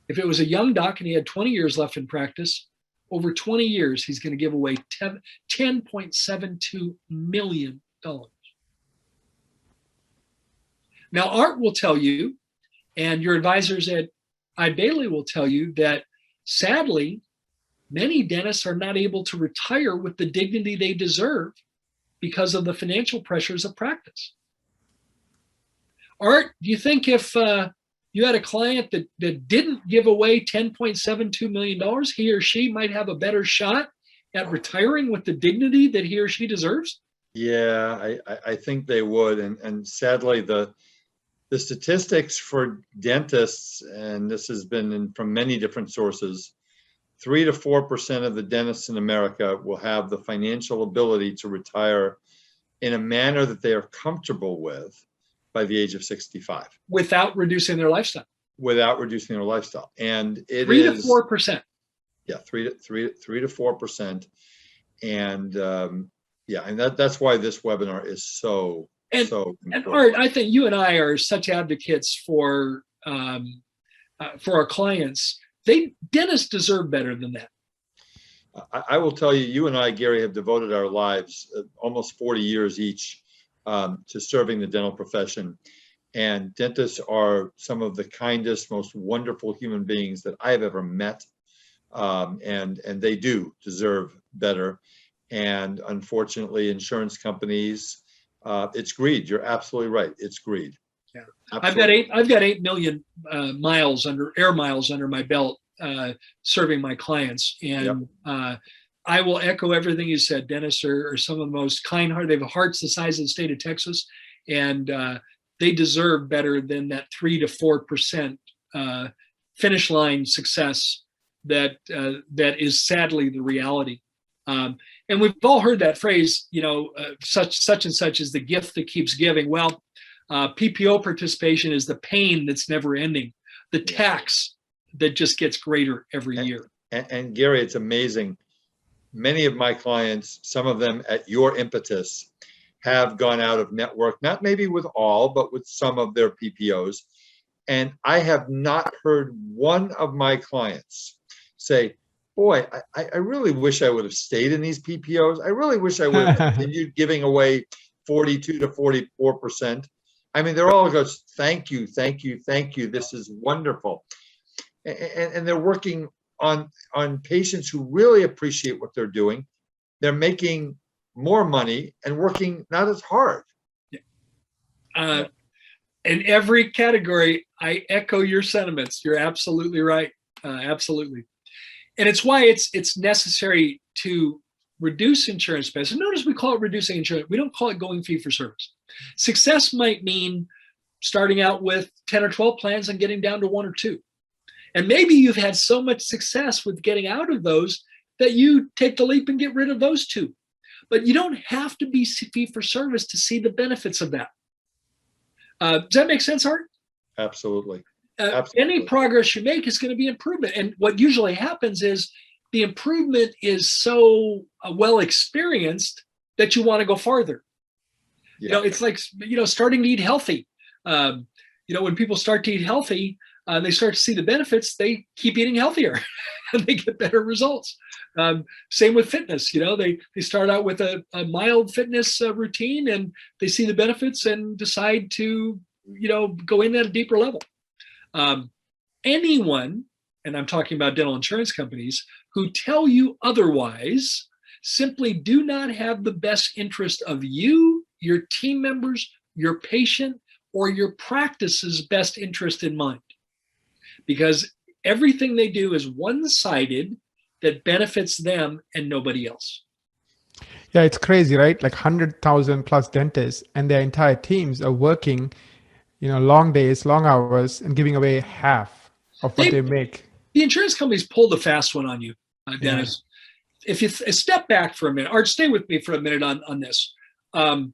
If it was a young doc and he had 20 years left in practice, over 20 years, he's going to give away $10.72 million. Now, Art will tell you, and your advisors at Eide Bailly will tell you that, sadly, many dentists are not able to retire with the dignity they deserve because of the financial pressures of practice. Art, do you think if you had a client that didn't give away $10.72 million, he or she might have a better shot at retiring with the dignity that he or she deserves? Yeah, I think they would. And sadly, the statistics for dentists, and this has been from many different sources, 3 to 4% of the dentists in America will have the financial ability to retire in a manner that they are comfortable with by the age of 65. Without reducing their lifestyle. Without reducing their lifestyle. And it 3 is 3 to 4%. Yeah, 3 to 4%. And yeah, and that's why this webinar is so important. And Art, I think you and I are such advocates for our clients. Dentists deserve better than that. I will tell you, you and I, Gary, have devoted our lives, almost 40 years each, to serving the dental profession. And dentists are some of the kindest, most wonderful human beings that I've ever met. And they do deserve better. And unfortunately, insurance companies, it's greed. You're absolutely right. It's greed. Yeah, absolutely. I've got 8 million air miles under my belt serving my clients, and yep. I will echo everything you said. Dentists are some of the most kind-hearted. They have hearts the size of the state of Texas, and they deserve better than that 3 to 4% finish line success that is sadly the reality. And we've all heard that phrase, such and such is the gift that keeps giving. Well, PPO participation is the pain that's never ending, the tax that just gets greater every year. And Gary, it's amazing. Many of my clients, some of them at your impetus, have gone out of network, not maybe with all, but with some of their PPOs. And I have not heard one of my clients say, boy, I really wish I would have stayed in these PPOs. I really wish I would have continued giving away 42 to 44%. I mean, they're all goes, thank you, thank you, thank you. This is wonderful. And they're working on patients who really appreciate what they're doing. They're making more money and working not as hard. In every category, I echo your sentiments. You're absolutely right. Absolutely. And it's why it's necessary to reduce insurance expenses. Notice we call it reducing insurance. We don't call it going fee for service. Success might mean starting out with 10 or 12 plans and getting down to 1 or 2. And maybe you've had so much success with getting out of those that you take the leap and get rid of those 2. But you don't have to be fee for service to see the benefits of that. Does that make sense, Art? Absolutely. Any progress you make is going to be improvement. And what usually happens is the improvement is so well experienced that you want to go farther. Yeah. It's like, starting to eat healthy. When people start to eat healthy, they start to see the benefits, they keep eating healthier and they get better results. Same with fitness. They start out with a mild fitness routine, and they see the benefits and decide to, go in at a deeper level. Anyone, and I'm talking about dental insurance companies, who tell you otherwise simply do not have the best interest of you, your team members, your patient, or your practice's best interest in mind. Because everything they do is one-sided that benefits them and nobody else. Yeah, it's crazy, right? Like 100,000 plus dentists and their entire teams are working, long days, long hours, and giving away half of what they make. The insurance companies pull the fast one on you, Dennis. Yeah. If you step back for a minute, or stay with me for a minute on this. The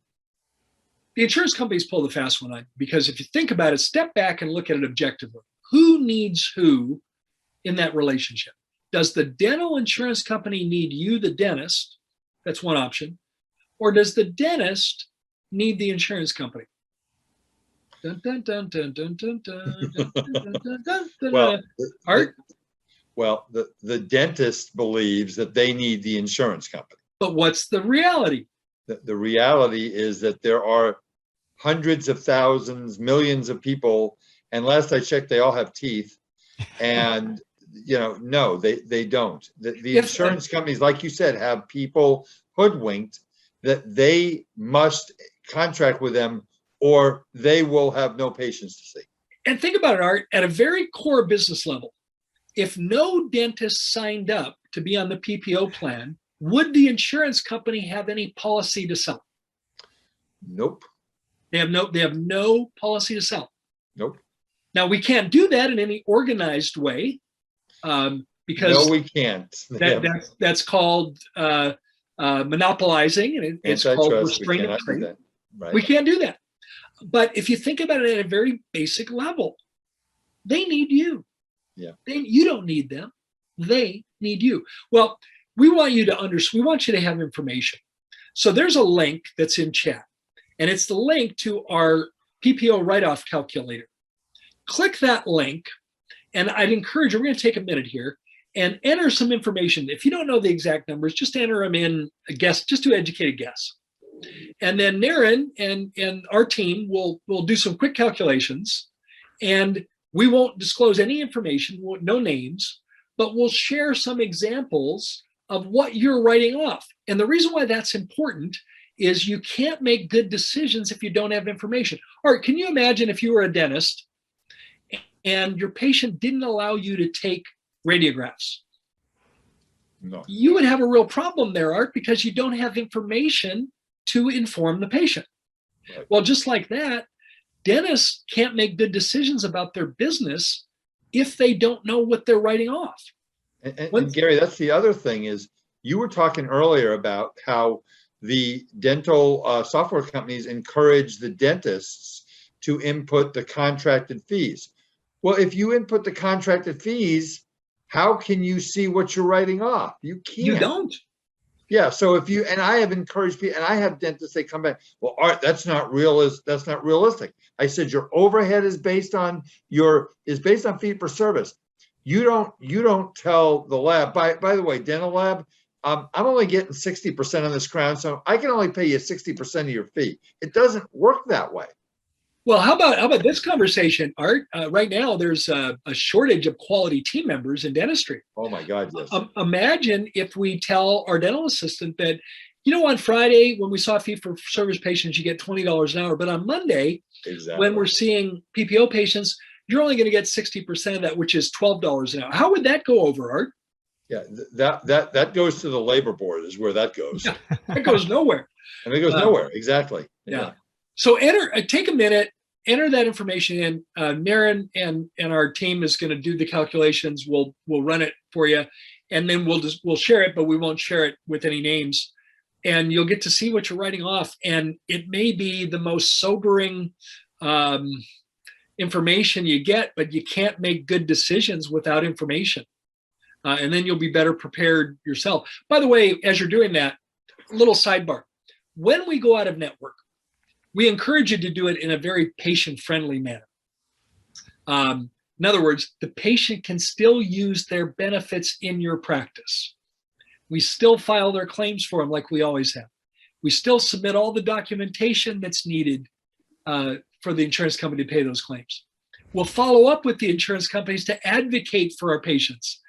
insurance companies pull the fast one on you because if you think about it, step back and look at it objectively. Who needs who in that relationship? Does the dental insurance company need you, the dentist? That's one option. Or does the dentist need the insurance company? Dun, dun, dun, dun, dun, dun, dun, dun, dun, dun, dun, dun. Well, the dentist believes that they need the insurance company. But what's the reality? The reality is that there are hundreds of thousands, millions of people, and last I checked, they all have teeth. And no, they don't. The insurance companies, like you said, have people hoodwinked that they must contract with them or they will have no patients to see. And think about it, Art, at a very core business level, if no dentist signed up to be on the PPO plan, would the insurance company have any policy to sell? Nope. They have no policy to sell. Nope. Now, we can't do that in any organized way because no, we can't. That's called monopolizing, and it's called restraint of trade. Right. We can't do that. But if you think about it at a very basic level, they need you. Yeah. You don't need them. They need you. Well, we want you to understand. We want you to have information. So there's a link that's in chat, and it's the link to our PPO write-off calculator. Click that link, and I'd encourage you, we're going to take a minute here and enter some information. If you don't know the exact numbers, just enter them in a guess, just to educate a guess. And then Naren and our team will do some quick calculations, and we won't disclose any information, no names, but we'll share some examples of what you're writing off. And the reason why that's important is you can't make good decisions if you don't have information. Art, can you imagine if you were a dentist and your patient didn't allow you to take radiographs? No. You would have a real problem there, Art, because you don't have information to inform the patient. Right. Well, just like that, dentists can't make good decisions about their business if they don't know what they're writing off. And Gary, that's the other thing is you were talking earlier about how the dental software companies encourage the dentists to input the contracted fees. Well, if you input the contracted fees, how can you see what you're writing off? You can't. You don't. Yeah. So if you, and I have encouraged people, and I have dentists, they come back, well, Art, that's not realistic. I said, your overhead is based on fee for service. You don't tell the lab, by the way, dental lab, I'm only getting 60% on this crown, so I can only pay you 60% of your fee. It doesn't work that way. Well, how about this conversation, Art? Right now, there's a shortage of quality team members in dentistry. Oh my God, yes. Imagine if we tell our dental assistant that, on Friday when we saw fee for service patients, you get $20 an hour, but on Monday, when we're seeing PPO patients, you're only going to get 60% of that, which is $12 an hour. How would that go over, Art? Yeah, that goes to the labor board is where that goes. Yeah, that goes nowhere. And it goes nowhere, exactly. Yeah. So take a minute, enter that information in. Naren and our team is going to do the calculations. We'll run it for you, and then we'll share it, but we won't share it with any names. And you'll get to see what you're writing off. And it may be the most sobering information you get, but you can't make good decisions without information. And then you'll be better prepared yourself. By the way, as you're doing that, little sidebar. When we go out of network, we encourage you to do it in a very patient-friendly manner. In other words, the patient can still use their benefits in your practice. We still file their claims for them like we always have. We still submit all the documentation that's needed for the insurance company to pay those claims. We'll follow up with the insurance companies to advocate for our patients,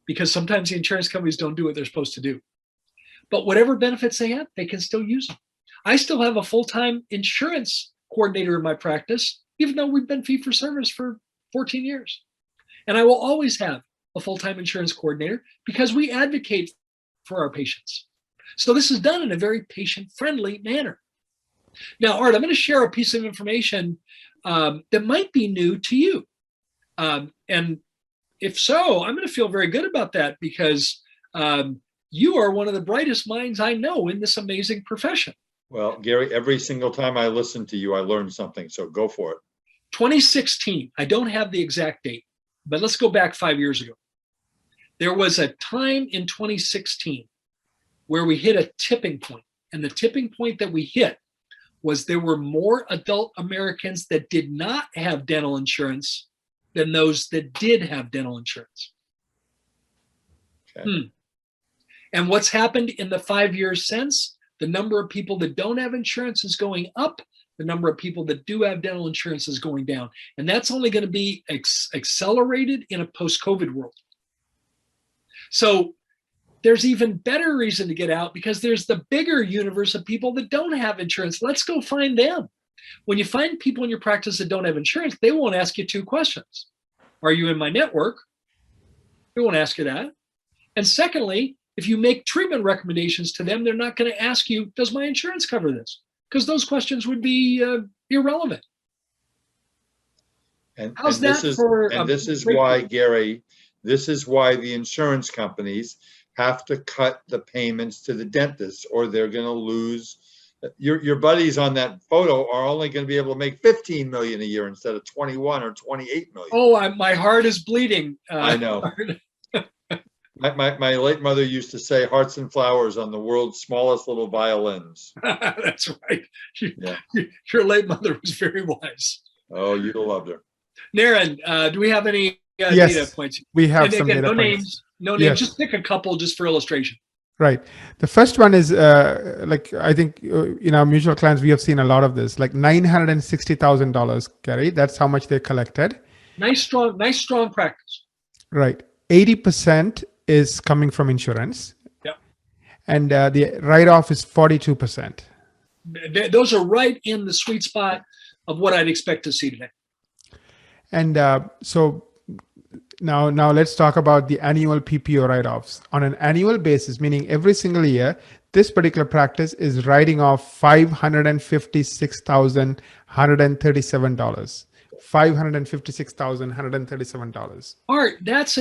because sometimes the insurance companies don't do what they're supposed to do. But whatever benefits they have, they can still use them. I still have a full-time insurance coordinator in my practice, even though we've been fee-for-service for 14 years. And I will always have a full-time insurance coordinator because we advocate for our patients. So this is done in a very patient-friendly manner. Now, Art, I'm going to share a piece of information that might be new to you. And if so, I'm going to feel very good about that, because you are one of the brightest minds I know in this amazing profession. Well, Gary, every single time I listen to you, I learn something. So go for it. 2016, I don't have the exact date, but let's go back 5 years ago. There was a time in 2016 where we hit a tipping point. And the tipping point that we hit was there were more adult Americans that did not have dental insurance than those that did have dental insurance. Okay. And what's happened in the 5 years since? The number of people that don't have insurance is going up. The number of people that do have dental insurance is going down. And that's only going to be accelerated in a post-COVID world. So there's even better reason to get out, because there's the bigger universe of people that don't have insurance. Let's go find them. When you find people in your practice that don't have insurance, they won't ask you two questions. Are you in my network? They won't ask you that. And secondly, if you make treatment recommendations to them, they're not going to ask you, does my insurance cover this? Because those questions would be irrelevant. And this is why, Gary, this is why the insurance companies have to cut the payments to the dentist, or they're going to lose. Your buddies on that photo are only going to be able to make 15 million a year instead of 21 or 28 million. Oh, my heart is bleeding. I know. My late mother used to say hearts and flowers on the world's smallest little violins. That's right. Your late mother was very wise. Oh, you'd have loved her. Naren, do we have any Yes, data points? we have And some again, data no points. names, no names. Yes. Just pick a couple just for illustration. Right. The first one is like, I think in our mutual clients, we have seen a lot of this, like $960,000, Gary. That's how much they collected. Nice, strong practice. Right. 80% is coming from insurance. Yep. And the write-off is 42%. Those are right in the sweet spot of what I'd expect to see today. And so now let's talk about the annual PPO write-offs. On an annual basis, meaning every single year, this particular practice is writing off $556,137. $556,137. Art, that's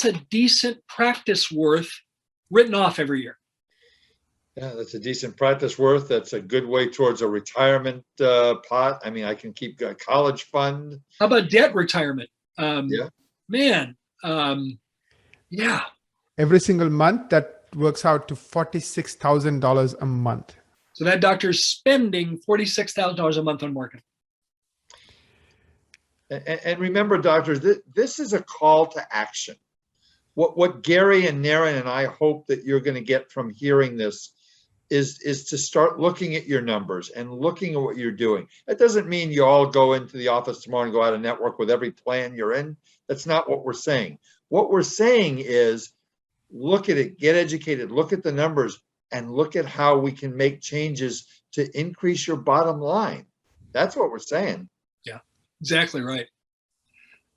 a decent practice worth written off every year. Yeah, that's a decent practice worth. That's a good way towards a retirement pot. I mean, I can keep a college fund. How about debt retirement? Yeah. Man, yeah. Every single month, that works out to $46,000 a month. So that doctor's spending $46,000 a month on marketing. And remember, doctors, this is a call to action. What Gary and Naren and I hope that you're going to get from hearing this is to start looking at your numbers and looking at what you're doing. That doesn't mean you all go into the office tomorrow and go out and network with every plan you're in. That's not what we're saying. What we're saying is look at it, get educated, look at the numbers, and look at how we can make changes to increase your bottom line. That's what we're saying. Yeah, exactly right.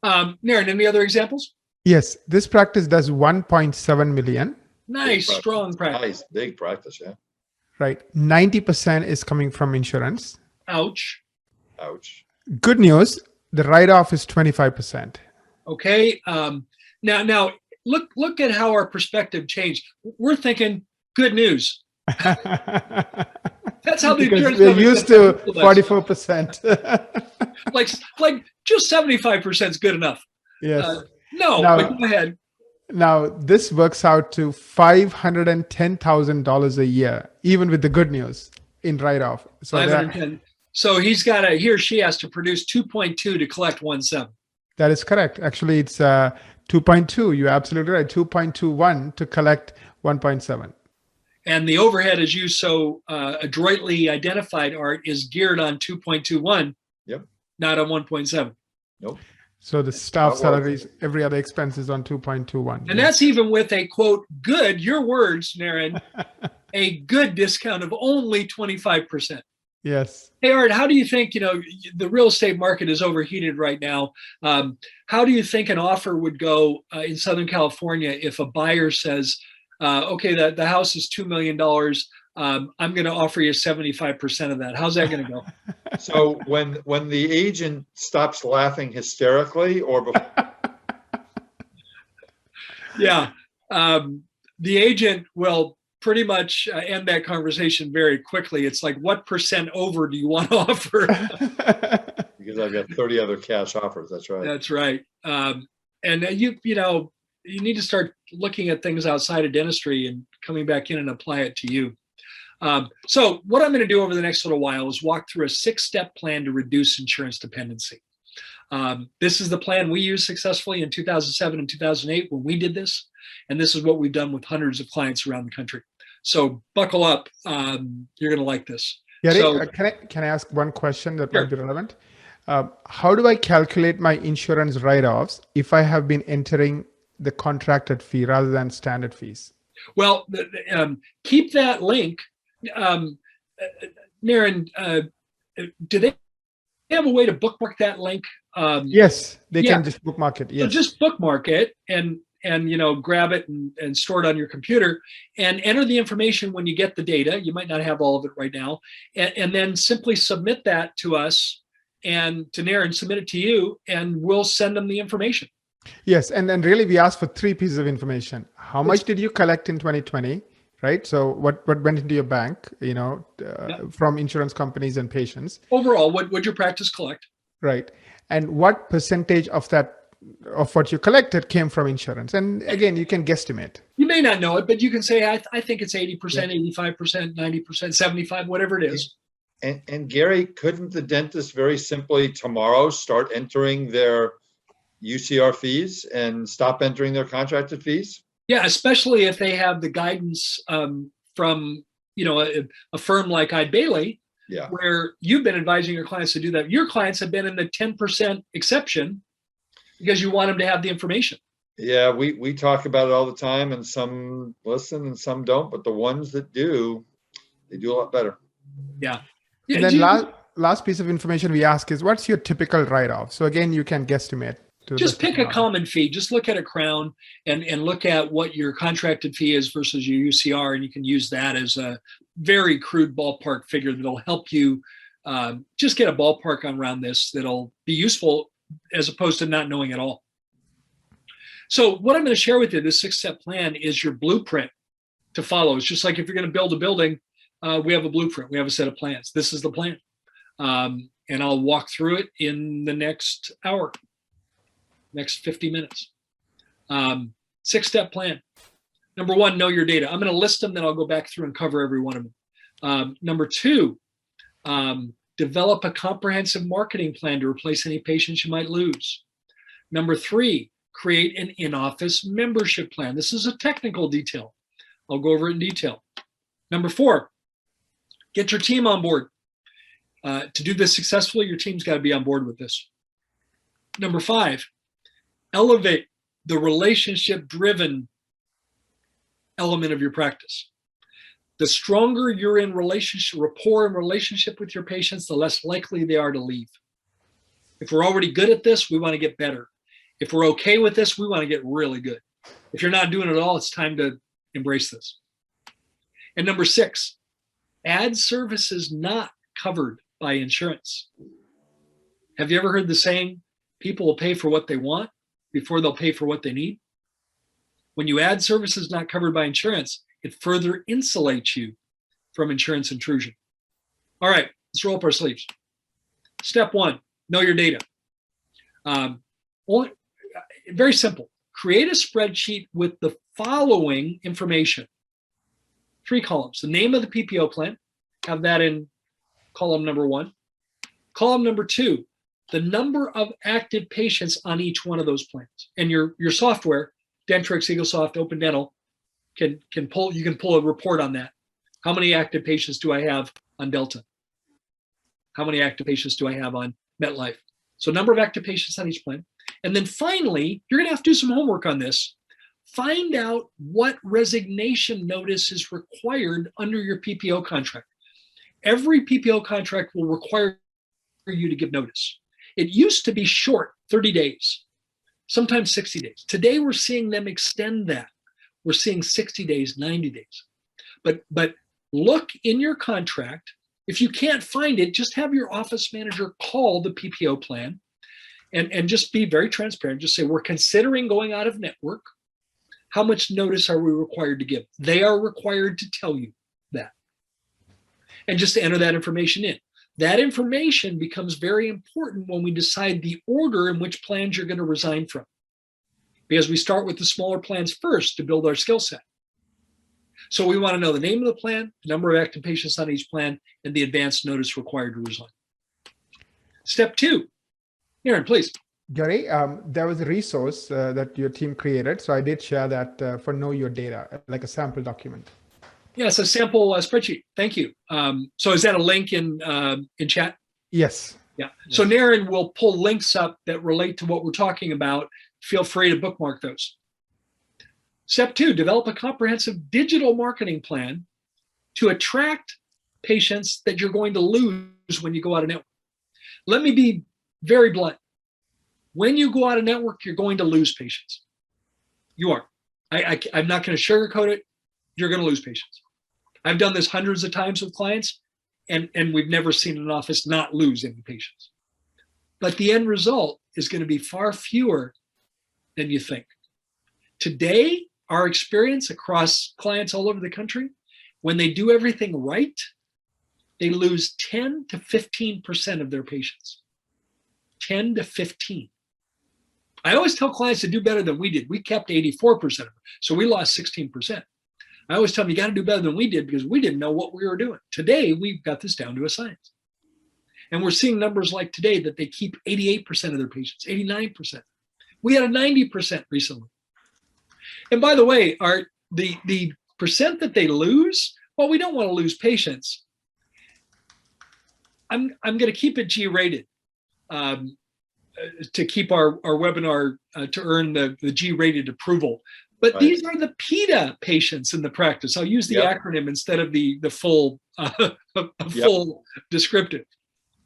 Naren, any other examples? Yes, this practice does 1.7 million. Nice, strong practice. Nice, big practice, yeah. Right. 90% is coming from insurance. Ouch. Ouch. Good news, the write-off is 25%. Okay. Now look at how our perspective changed. We're thinking good news. That's how the insurance we're used to 44%. like just 75% is good enough. Yes. But go ahead. Now, this works out to $510,000 a year, even with the good news in write-off. So, So he or she has to produce 2.2 to collect 1.7. That is correct. Actually, it's 2.2. You're absolutely right. 2.21 to collect 1.7. And the overhead, as you so adroitly identified, Art, is geared on 2.21, Yep. not on 1.7. Nope. So the staff Not worth salaries, every other expense is on 2.21. And that's even with a quote, good, your words, Naren, a good discount of only 25%. Yes. Hey, Art, how do you think, the real estate market is overheated right now. How do you think an offer would go in Southern California if a buyer says, okay, the house is $2 million. I'm going to offer you 75% of that. How's that going to go? So when the agent stops laughing hysterically or before, Yeah. The agent will pretty much end that conversation very quickly. It's like, what percent over do you want to offer? because I've got 30 other cash offers. That's right. That's right. And you need to start looking at things outside of dentistry and coming back in and apply it to you. So what I'm going to do over the next little while is walk through a 6-step plan to reduce insurance dependency. This is the plan we used successfully in 2007 and 2008 when we did this. And this is what we've done with hundreds of clients around the country. So buckle up. You're going to like this. Yeah, So, can I ask one question that Sure. might be relevant? How do I calculate my insurance write-offs if I have been entering the contracted fee rather than standard fees? well, keep that link. Naren, do they have a way to bookmark that link? Yes, they Yeah. can just bookmark it. So Yes. just bookmark it and grab it and store it on your computer and enter the information when you get the data. You might not have all of it right now, and then simply submit that to us and to Naren, submit it to you, and we'll send them the information. Yes, and then really we asked for 3 pieces of information. How much did you collect in 2020, right? So what went into your bank, from insurance companies and patients, Overall, what would your practice collect? right? And what percentage of what you collected came from insurance? And again, you can guesstimate. You may not know it, but you can say, I think it's 80%, 85%, 90%, 75%, whatever it is. And Gary, couldn't the dentist very simply tomorrow start entering their UCR fees and stop entering their contracted fees? Yeah, especially if they have the guidance from a firm like Eide Bailey, Yeah. where you've been advising your clients to do that. Your clients have been in the 10% exception because you want them to have the information. Yeah, we talk about it all the time, and some listen and some don't, but the ones that do, they do a lot better. Yeah. And then last piece of information we ask is, what's your typical write-off? So again, you can guesstimate. Just pick a common fee. Just look at a crown and look at what your contracted fee is versus your UCR, and you can use that as a very crude ballpark figure that'll help you just get a ballpark around this that'll be useful as opposed to not knowing at all. So what I'm going to share with you, this 6-step plan, is your blueprint to follow. It's just like if you're going to build a building, we have a blueprint. We have a set of plans. This is the plan. And I'll walk through it in the next hour. Next 50 minutes. 6-step plan. Number 1, know your data. I'm going to list them, then I'll go back through and cover every one of them. Number 2, develop a comprehensive marketing plan to replace any patients you might lose. Number 3, create an in-office membership plan. This is a technical detail. I'll go over it in detail. Number 4, get your team on board. To do this successfully, your team's got to be on board with this. Number 5, elevate the relationship-driven element of your practice. The stronger you're in relationship, rapport and relationship with your patients, the less likely they are to leave. If we're already good at this, we want to get better. If we're okay with this, we want to get really good. If you're not doing it at all, it's time to embrace this. And number 6, add services not covered by insurance. Have you ever heard the saying, people will pay for what they want before they'll pay for what they need? When you add services not covered by insurance, it further insulates you from insurance intrusion. All right, let's roll up our sleeves. Step 1, know your data. Very simple. Create a spreadsheet with the following information. 3 columns. The name of the PPO plan, have that in column number 1. Column number 2, the number of active patients on each one of those plans. And your software, Dentrix, EagleSoft, Open Dental, you can pull a report on that. How many active patients do I have on Delta? How many active patients do I have on MetLife? So number of active patients on each plan. And then finally, you're going to have to do some homework on this. Find out what resignation notice is required under your PPO contract. Every PPO contract will require you to give notice. It used to be short, 30 days, sometimes 60 days. Today, we're seeing them extend that. We're seeing 60 days, 90 days. But look in your contract. If you can't find it, just have your office manager call the PPO plan and just be very transparent. Just say, we're considering going out of network. How much notice are we required to give? They are required to tell you that. And just to enter that information in. That information becomes very important when we decide the order in which plans you're going to resign from. Because we start with the smaller plans first to build our skill set. So we want to know the name of the plan, the number of active patients on each plan, and the advance notice required to resign. Step 2. Aaron, please. Gary, there was a resource that your team created. So I did share that for Know Your Data, like a sample document. Yeah, it's a sample spreadsheet. Thank you. So is that a link in chat? Yes. Yeah. So Naren will pull links up that relate to what we're talking about. Feel free to bookmark those. Step 2, develop a comprehensive digital marketing plan to attract patients that you're going to lose when you go out of network. Let me be very blunt. When you go out of network, you're going to lose patients. You are. I'm not going to sugarcoat it. You're going to lose patients. I've done this hundreds of times with clients, and we've never seen an office not lose any patients. But the end result is going to be far fewer than you think. Today, our experience across clients all over the country, when they do everything right, they lose 10 to 15% of their patients. 10 to 15. I always tell clients to do better than we did. We kept 84% of them, so we lost 16%. I always tell them you got to do better than we did because we didn't know what we were doing. Today, we've got this down to a science. And we're seeing numbers like today that they keep 88% of their patients, 89%. We had a 90% recently. And by the way, the percent that they lose, well, we don't want to lose patients. I'm going to keep it G-rated to keep our webinar to earn the G-rated approval. But these are the PITA patients in the practice. I'll use the acronym instead of the full full descriptive.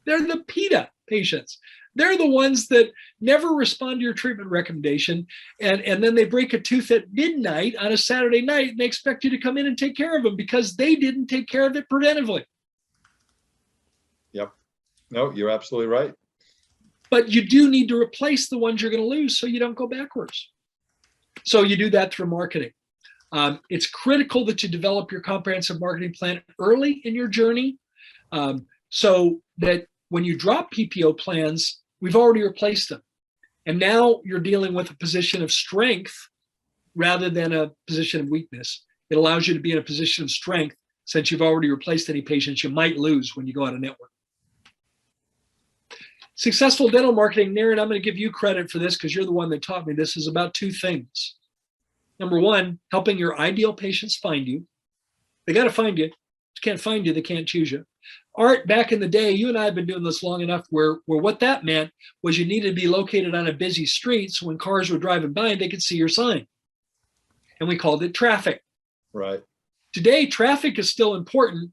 They're the PITA patients. They're the ones that never respond to your treatment recommendation, and then they break a tooth at midnight on a Saturday night, and they expect you to come in and take care of them because they didn't take care of it preventively. Yep. No, you're absolutely right. But you do need to replace the ones you're going to lose so you don't go backwards. So you do that through marketing. It's critical that you develop your comprehensive marketing plan early in your journey so that when you drop PPO plans, we've already replaced them. And now you're dealing with a position of strength rather than a position of weakness. It allows you to be in a position of strength since you've already replaced any patients you might lose when you go out of network. Successful dental marketing, Naren, I'm going to give you credit for this because you're the one that taught me this, is about 2 things. Number 1, helping your ideal patients find you. They got to find you. If they can't find you, they can't choose you. Art, back in the day, you and I have been doing this long enough where what that meant was you needed to be located on a busy street so when cars were driving by, they could see your sign. And we called it traffic. Right. Today, traffic is still important,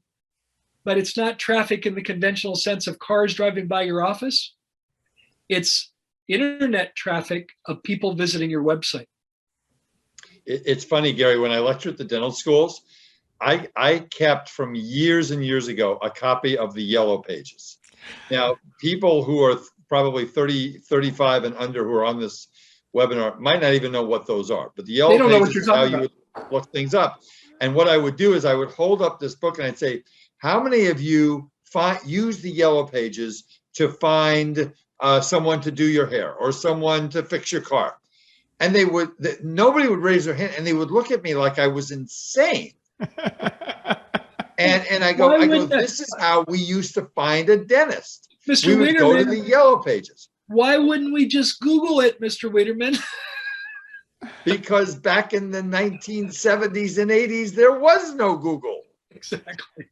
but it's not traffic in the conventional sense of cars driving by your office. It's internet traffic of people visiting your website. It's funny, Gary, when I lecture at the dental schools, I kept from years and years ago a copy of the yellow pages. Now, people who are probably 30, 35 and under who are on this webinar might not even know what those are, but the yellow pages is how you would look things up. And what I would do is I would hold up this book and I'd say, how many of you use the yellow pages to find someone to do your hair or someone to fix your car? And nobody would raise their hand and they would look at me like I was insane. And I go, this is how we used to find a dentist. Mr. We would go to the yellow pages. Why wouldn't we just Google it, Mr. Wiederman? Because back in the 1970s and 80s, there was no Google. Exactly.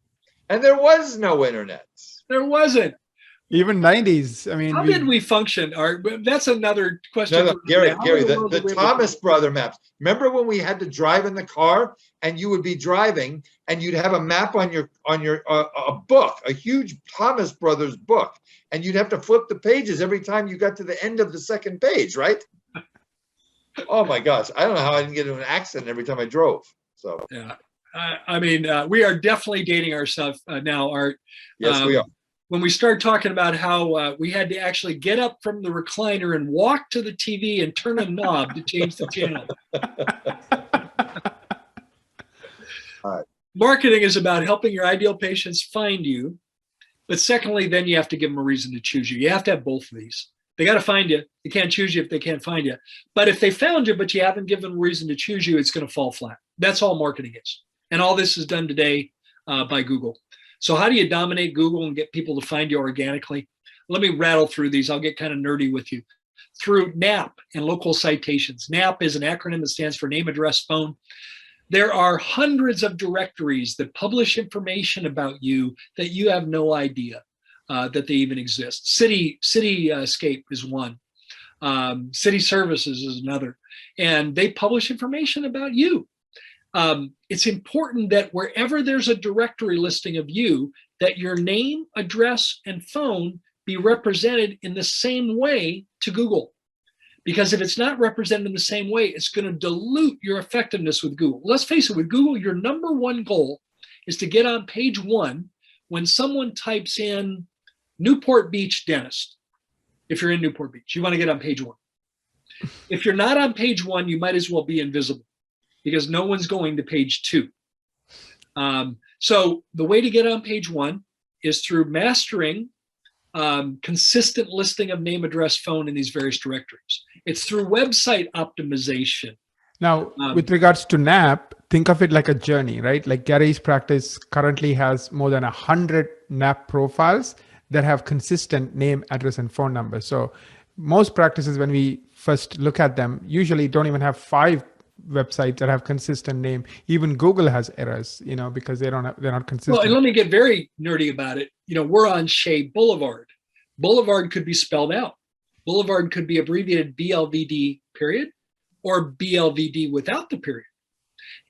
And there was no internet. There wasn't. Even 90s. I mean, How did we function? Art? That's another question. No, Gary, How Gary, in the world did we ever Thomas function? brother maps. Remember when we had to drive in the car and you would be driving and you'd have a map on your a book, a huge Thomas Brothers book, and you'd have to flip the pages every time you got to the end of the second page, right? Oh my gosh, I don't know how I didn't get into an accident every time I drove. So Yeah, I mean, we are definitely dating ourselves now, Art. yes, we are. When we start talking about how we had to actually get up from the recliner and walk to the TV and turn a knob to change the channel. All right. Marketing is about helping your ideal patients find you. But secondly, then you have to give them a reason to choose you. You have to have both of these. They got to find you. They can't choose you if they can't find you. But if they found you, but you haven't given them a reason to choose you, it's going to fall flat. That's all marketing is. And all this is done today by Google. So how do you dominate Google and get people to find you organically? Let me rattle through these. I'll get kind of nerdy with you. Through NAP and local citations. NAP is an acronym that stands for name, address, phone. There are hundreds of directories that publish information about you that you have no idea that they even exist. Cityscape is one. City Services is another. And they publish information about you. It's important that wherever there's a directory listing of you, that your name, address, and phone be represented in the same way to Google. Because if it's not represented in the same way, it's going to dilute your effectiveness with Google. Let's face it, with Google, your number one goal is to get on page one when someone types in Newport Beach dentist. If you're in Newport Beach, you want to get on page one. If you're not on page one, you might as well be invisible, because no one's going to page two. So the way to get on page one is through mastering consistent listing of name, address, phone in these various directories. It's through website optimization. Now, with regards to NAP, think of it like a journey, right? Like Gary's practice currently has more than 100 NAP profiles that have consistent name, address, and phone number. So most practices, when we first look at them, usually don't even have 5 websites that have consistent name. Even Google has errors, because they're not consistent. Well, and let me get very nerdy about it. We're on Shea Boulevard. Boulevard could be spelled out. Boulevard could be abbreviated BLVD period or BLVD without the period.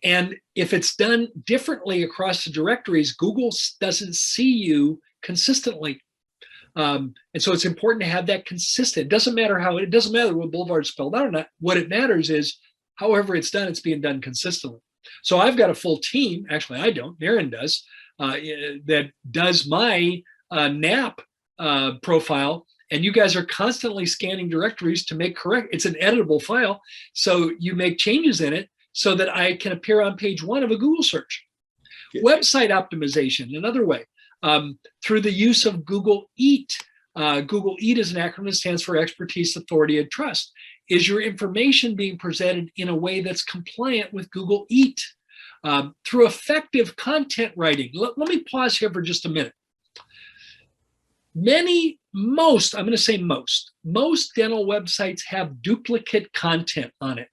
And if it's done differently across the directories, Google doesn't see you consistently. And so it's important to have that consistent. It doesn't matter what Boulevard's spelled out or not. What it matters is however it's done, it's being done consistently. So I've got a full team. Actually, I don't. Darren does. That does my NAP profile. And you guys are constantly scanning directories to make correct. It's an editable file. So you make changes in it so that I can appear on page one of a Google search. Yeah. Website optimization, another way, through the use of Google EAT. Google EAT is an acronym that stands for expertise, authority, and trust. Is your information being presented in a way that's compliant with Google EAT? Through effective content writing. Let me pause here for just a minute. Most dental websites have duplicate content on it.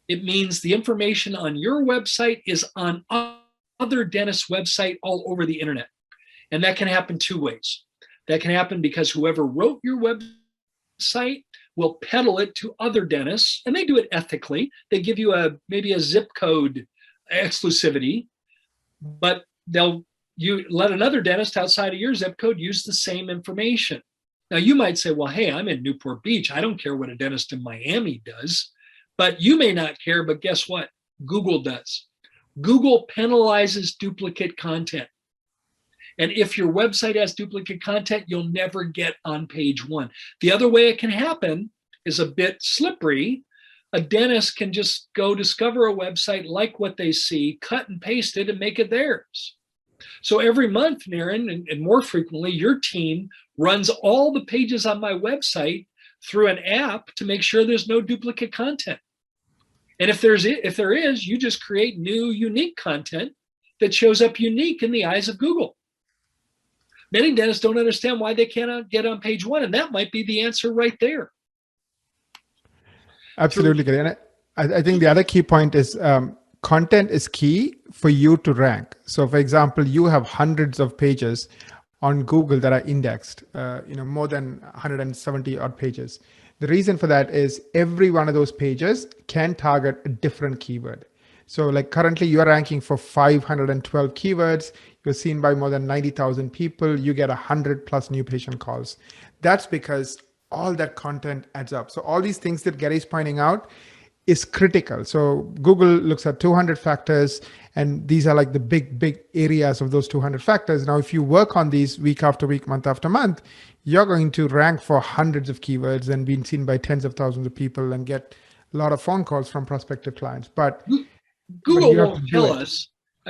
It means the information on your website is on other dentists' website all over the internet. And that can happen 2 ways. That can happen because whoever wrote your website will peddle it to other dentists, and they do it ethically. They give you maybe a zip code exclusivity, but you let another dentist outside of your zip code use the same information. Now you might say, well, hey, I'm in Newport Beach. I don't care what a dentist in Miami does, but you may not care, but guess what? Google does. Google penalizes duplicate content. And if your website has duplicate content, you'll never get on page one. The other way it can happen is a bit slippery. A dentist can just go discover a website, like what they see, cut and paste it, and make it theirs. So every month, Naren, and more frequently, your team runs all the pages on my website through an app to make sure there's no duplicate content. And if there is, you just create new, unique content that shows up unique in the eyes of Google. Many dentists don't understand why they cannot get on page 1, and that might be the answer right there. Absolutely, Gary. And I think the other key point is content is key for you to rank. So for example, you have hundreds of pages on Google that are indexed, more than 170 odd pages. The reason for that is every one of those pages can target a different keyword. So like currently you are ranking for 512 keywords, you're seen by more than 90,000 people, you get 100+ new patient calls. That's because all that content adds up. So all these things that Gary's pointing out is critical. So Google looks at 200 factors, and these are like the big areas of those 200 factors. Now, if you work on these week after week, month after month, you're going to rank for hundreds of keywords and being seen by tens of thousands of people and get a lot of phone calls from prospective clients. But Google you have won't to tell do it. us.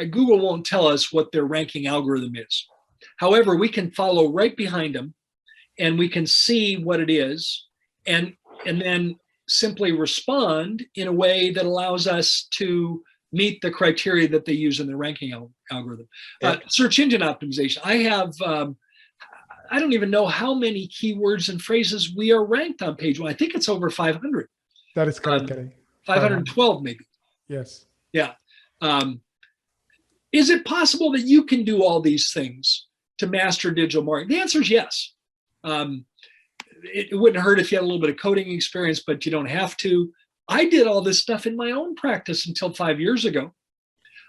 Google won't tell us what their ranking algorithm is. However, we can follow right behind them, and we can see what it is, and then simply respond in a way that allows us to meet the criteria that they use in the ranking algorithm. Search engine optimization. I have, I don't even know how many keywords and phrases we are ranked on page 1. I think it's over 500. That is correct, Gary. 512 maybe. Yes. Yeah. Is it possible that you can do all these things to master digital marketing? The answer is yes. It wouldn't hurt if you had a little bit of coding experience, but you don't have to. I did all this stuff in my own practice until 5 years ago.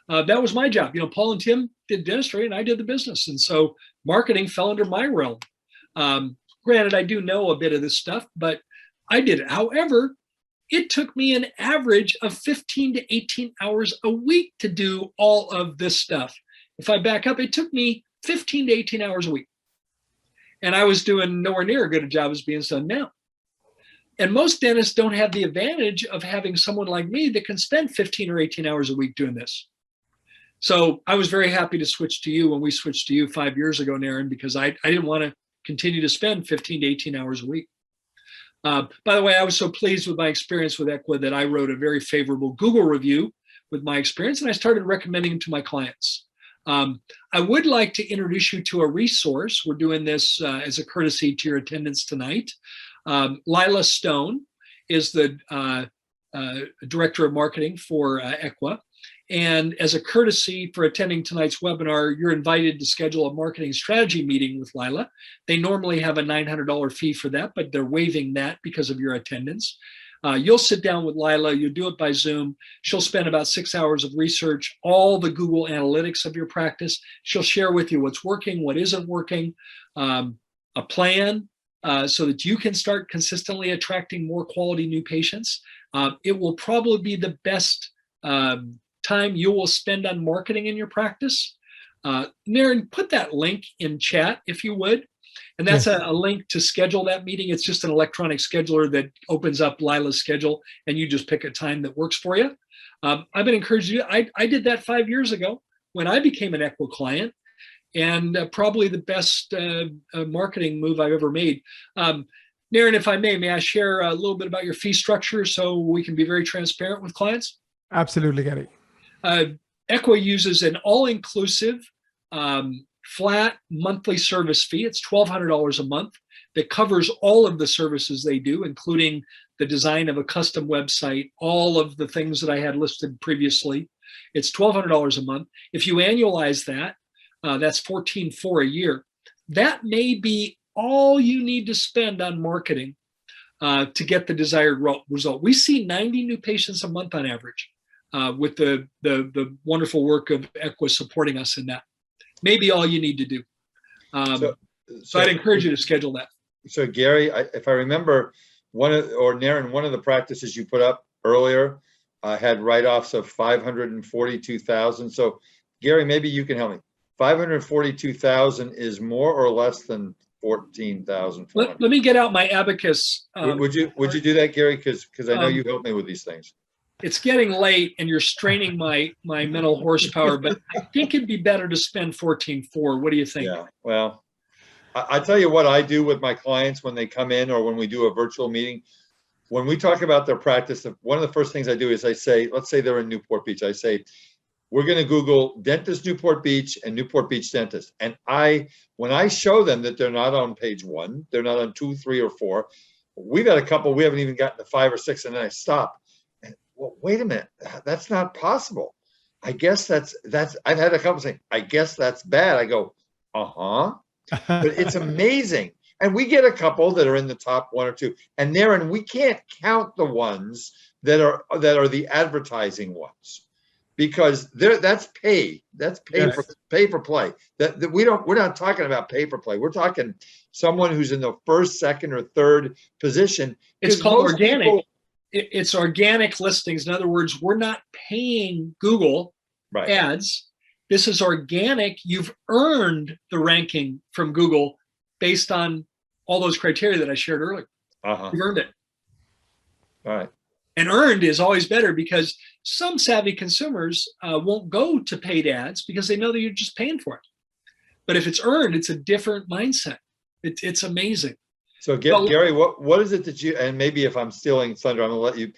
That was my job. Paul and Tim did dentistry and I did the business. And so marketing fell under my realm. Granted, I do know a bit of this stuff, but I did it. However, it took me an average of 15 to 18 hours a week to do all of this stuff. If I back up, it took me 15 to 18 hours a week. And I was doing nowhere near as good a job as being done now. And most dentists don't have the advantage of having someone like me that can spend 15 or 18 hours a week doing this. So I was very happy to switch to you when we switched to you 5 years ago, Naren, because I didn't want to continue to spend 15 to 18 hours a week. By the way, I was so pleased with my experience with Equa that I wrote a very favorable Google review with my experience, and I started recommending them to my clients. I would like to introduce you to a resource. We're doing this as a courtesy to your attendance tonight. Lila Stone is the Director of Marketing for Equa. And as a courtesy for attending tonight's webinar, you're invited to schedule a marketing strategy meeting with Lila. They normally have a $900 fee for that, but they're waiving that because of your attendance. You'll sit down with Lila, you'll do it by Zoom. She'll spend about 6 hours of research, all the Google Analytics of your practice. She'll share with you what's working, what isn't working, a plan so that you can start consistently attracting more quality new patients. It will probably be the best time you will spend on marketing in your practice. Naren, put that link in chat if you would. And that's Yes. a link to schedule that meeting. It's just an electronic scheduler that opens up Lila's schedule and you just pick a time that works for you. I've been encouraging you. I did that 5 years ago when I became an Equa client, and probably the best marketing move I've ever made. Naren, if I may I share a little bit about your fee structure so we can be very transparent with clients? Absolutely, Gary. Equa uses an all-inclusive flat monthly service fee. It's $1,200 a month that covers all of the services they do, including the design of a custom website, all of the things that I had listed previously. It's $1,200 a month. If you annualize that, that's $14,400 a year. That may be all you need to spend on marketing to get the desired result. We see 90 new patients a month on average with the wonderful work of Equa supporting us in that. Maybe all you need to do. So I'd encourage you to schedule that. So Gary, if I remember, Naren, one of the practices you put up earlier had write-offs of 542,000. So Gary, maybe you can help me. 542,000 is more or less than 14,000. Let me get out my abacus. Would you do that, Gary? Because I know you help me with these things. It's getting late and you're straining my mental horsepower, but I think it'd be better to spend 14,400. What do you think? Yeah, well, I tell you what I do with my clients when they come in or when we do a virtual meeting. When we talk about their practice, one of the first things I do is I say, let's say they're in Newport Beach. I say, we're going to Google dentist Newport Beach and Newport Beach dentist. And when I show them that they're not on page 1, they're not on 2, 3, or 4, we've got a couple, we haven't even gotten to 5 or 6, and then I stop. And, well, wait a minute, that's not possible. I guess that's, I've had a couple saying, I guess that's bad. I go, but it's amazing. And we get a couple that are in the top 1 or 2, and we can't count the ones that are the advertising ones, because that's pay. That's pay Yes. for play. We're not talking about pay for play. We're talking someone who's in the first, second, or third position. It's called Most organic. people- It's organic listings. In other words, we're not paying Google right. ads. This is organic. You've earned the ranking from Google based on all those criteria that I shared earlier. You've earned it. All right. And earned is always better, because some savvy consumers won't go to paid ads because they know that you're just paying for it. But if it's earned, it's a different mindset. It's amazing. So Gary, what is it that you, and maybe if I'm stealing thunder, I'm gonna let you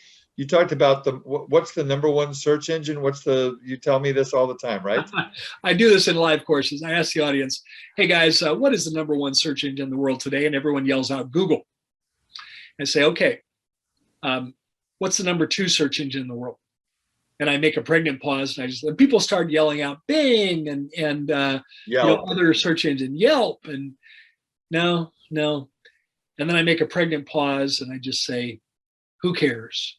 talked about what's the #1 search engine? You tell me this all the time, right? I do this in live courses. I ask the audience, hey guys, what is the #1 search engine in the world today? And everyone yells out Google. I say, okay, what's the #2 search engine in the world? And I make a pregnant pause, and people start yelling out Bing and other search engine, Yelp, and no. And then I make a pregnant pause and I just say, who cares?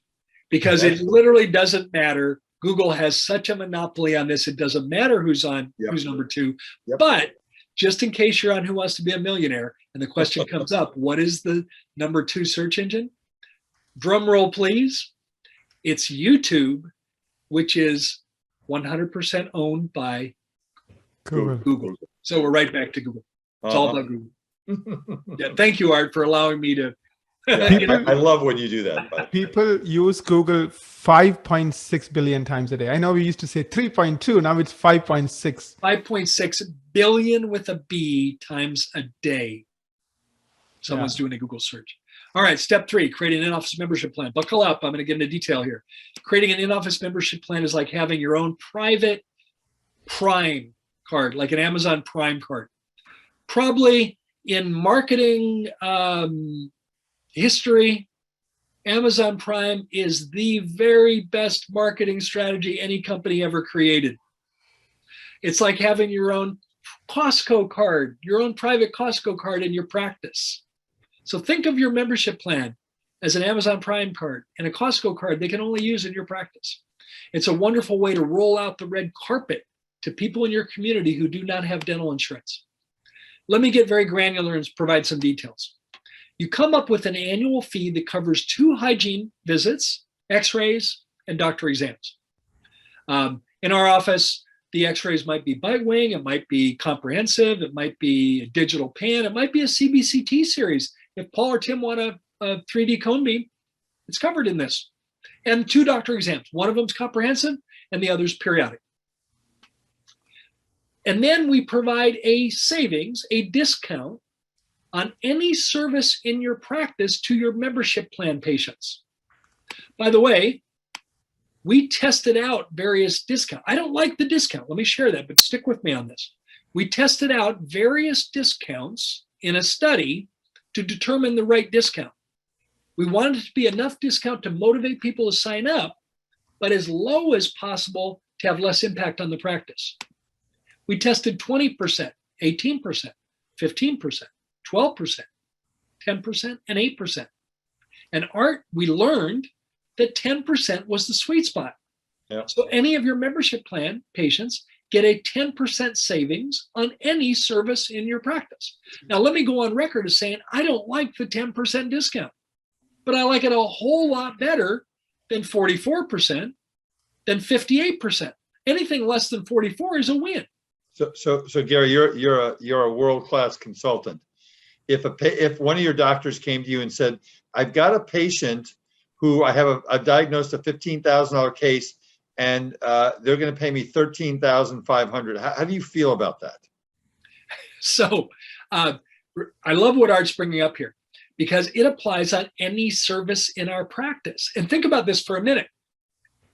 Because it literally doesn't matter. Google has such a monopoly on this. It doesn't matter who's on, who's #2. Yep. But just in case you're on Who Wants to Be a Millionaire and the question comes up, what is the #2 search engine? Drum roll, please. It's YouTube, which is 100% owned by Google. So we're right back to Google. It's all about Google. Yeah, thank you, Art, for allowing me to. I love when you do that. People use Google 5.6 billion times a day. I know we used to say 3.2, now it's 5.6. 5.6 billion with a B times a day. Someone's doing a Google search. All right, step 3, create an in-office membership plan. Buckle up, I'm going to get into detail here. Creating an in-office membership plan is like having your own private Prime card, like an Amazon Prime card. Probably in marketing history, Amazon Prime is the very best marketing strategy any company ever created. It's like having your own Costco card, your own private Costco card in your practice. So think of your membership plan as an Amazon Prime card and a Costco card they can only use in your practice. It's a wonderful way to roll out the red carpet to people in your community who do not have dental insurance. Let me get very granular and provide some details. You come up with an annual fee that covers 2 hygiene visits, x-rays, and doctor exams. In our office, the x-rays might be bite wing, it might be comprehensive, it might be a digital pan, it might be a CBCT series. If Paul or Tim want a 3D cone beam, it's covered in this. And 2 doctor exams. One of them's comprehensive and the other's periodic. And then we provide a savings, a discount on any service in your practice to your membership plan patients. By the way, we tested out various discounts. I don't like the discount. Let me share that, but stick with me on this. We tested out various discounts in a study to determine the right discount. We wanted it to be enough discount to motivate people to sign up, but as low as possible to have less impact on the practice. We tested 20%, 18%, 15%, 12%, 10%, and 8%. And Art, we learned that 10% was the sweet spot. Yeah. So any of your membership plan patients get a 10% savings on any service in your practice. Now, let me go on record as saying, I don't like the 10% discount, but I like it a whole lot better than 44%, than 58%. Anything less than 44 is a win. So Gary, you're a world-class consultant. If one of your doctors came to you and said, I've got a patient who I've diagnosed a $15,000 case, and they're going to pay me $13,500. How do you feel about that? So I love what Art's bringing up here, because it applies on any service in our practice. And think about this for a minute.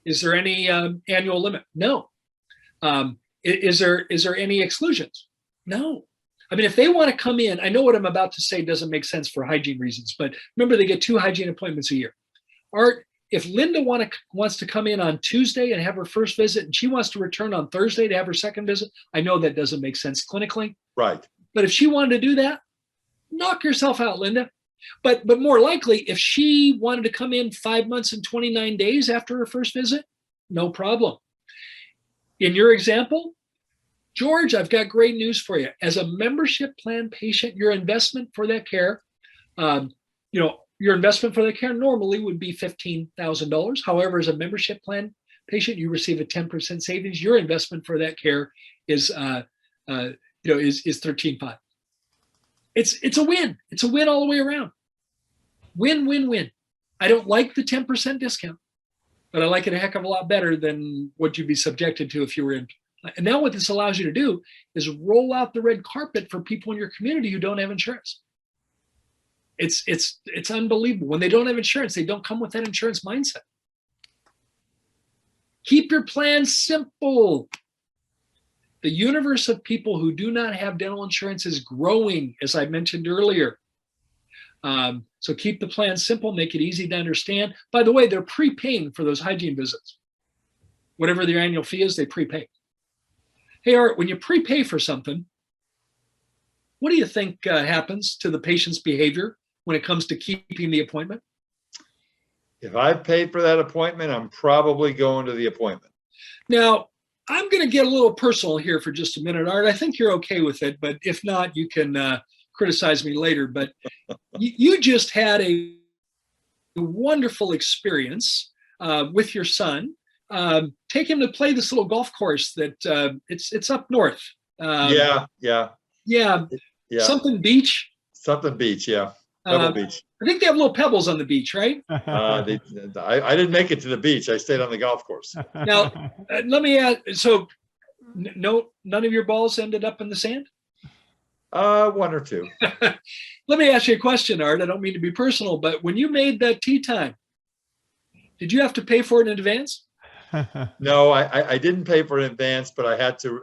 Is there any annual limit? No. Is there any exclusions? No. I mean, if they want to come in, I know what I'm about to say doesn't make sense for hygiene reasons, but remember, they get 2 hygiene appointments a year. Art, if Linda wants to come in on Tuesday and have her first visit, and she wants to return on Thursday to have her second visit, I know that doesn't make sense clinically. Right. But if she wanted to do that, knock yourself out, Linda. But more likely, if she wanted to come in 5 months and 29 days after her first visit, no problem. In your example, George, I've got great news for you. As a membership plan patient, your investment for that care, your investment for that care normally would be $15,000. However, as a membership plan patient, you receive a 10% savings. Your investment for that care is $13,500. It's a win. It's a win all the way around. Win, win, win. I don't like the 10% discount, but I like it a heck of a lot better than what you'd be subjected to if you were in. And now what this allows you to do is roll out the red carpet for people in your community who don't have insurance. It's unbelievable. When they don't have insurance, they don't come with that insurance mindset. Keep your plan simple. The universe of people who do not have dental insurance is growing, as I mentioned earlier. So keep the plan simple, make it easy to understand. By the way, they're prepaying for those hygiene visits. Whatever their annual fee is, they prepay. Hey, Art, when you prepay for something, what do you think happens to the patient's behavior when it comes to keeping the appointment? If I paid for that appointment, I'm probably going to the appointment. Now, I'm going to get a little personal here for just a minute, Art. I think you're okay with it, but if not, you can criticize me later. But you just had a wonderful experience with your son. Take him to play this little golf course that it's up north. Yeah. Something beach. Something beach, yeah. Pebble Beach. I think they have little pebbles on the beach, right? I didn't make it to the beach. I stayed on the golf course. Now, let me ask. So, none of your balls ended up in the sand? 1 or 2. Let me ask you a question, Art. I don't mean to be personal, but when you made that tea time, did you have to pay for it in advance? No, I didn't pay for it in advance, but I had to.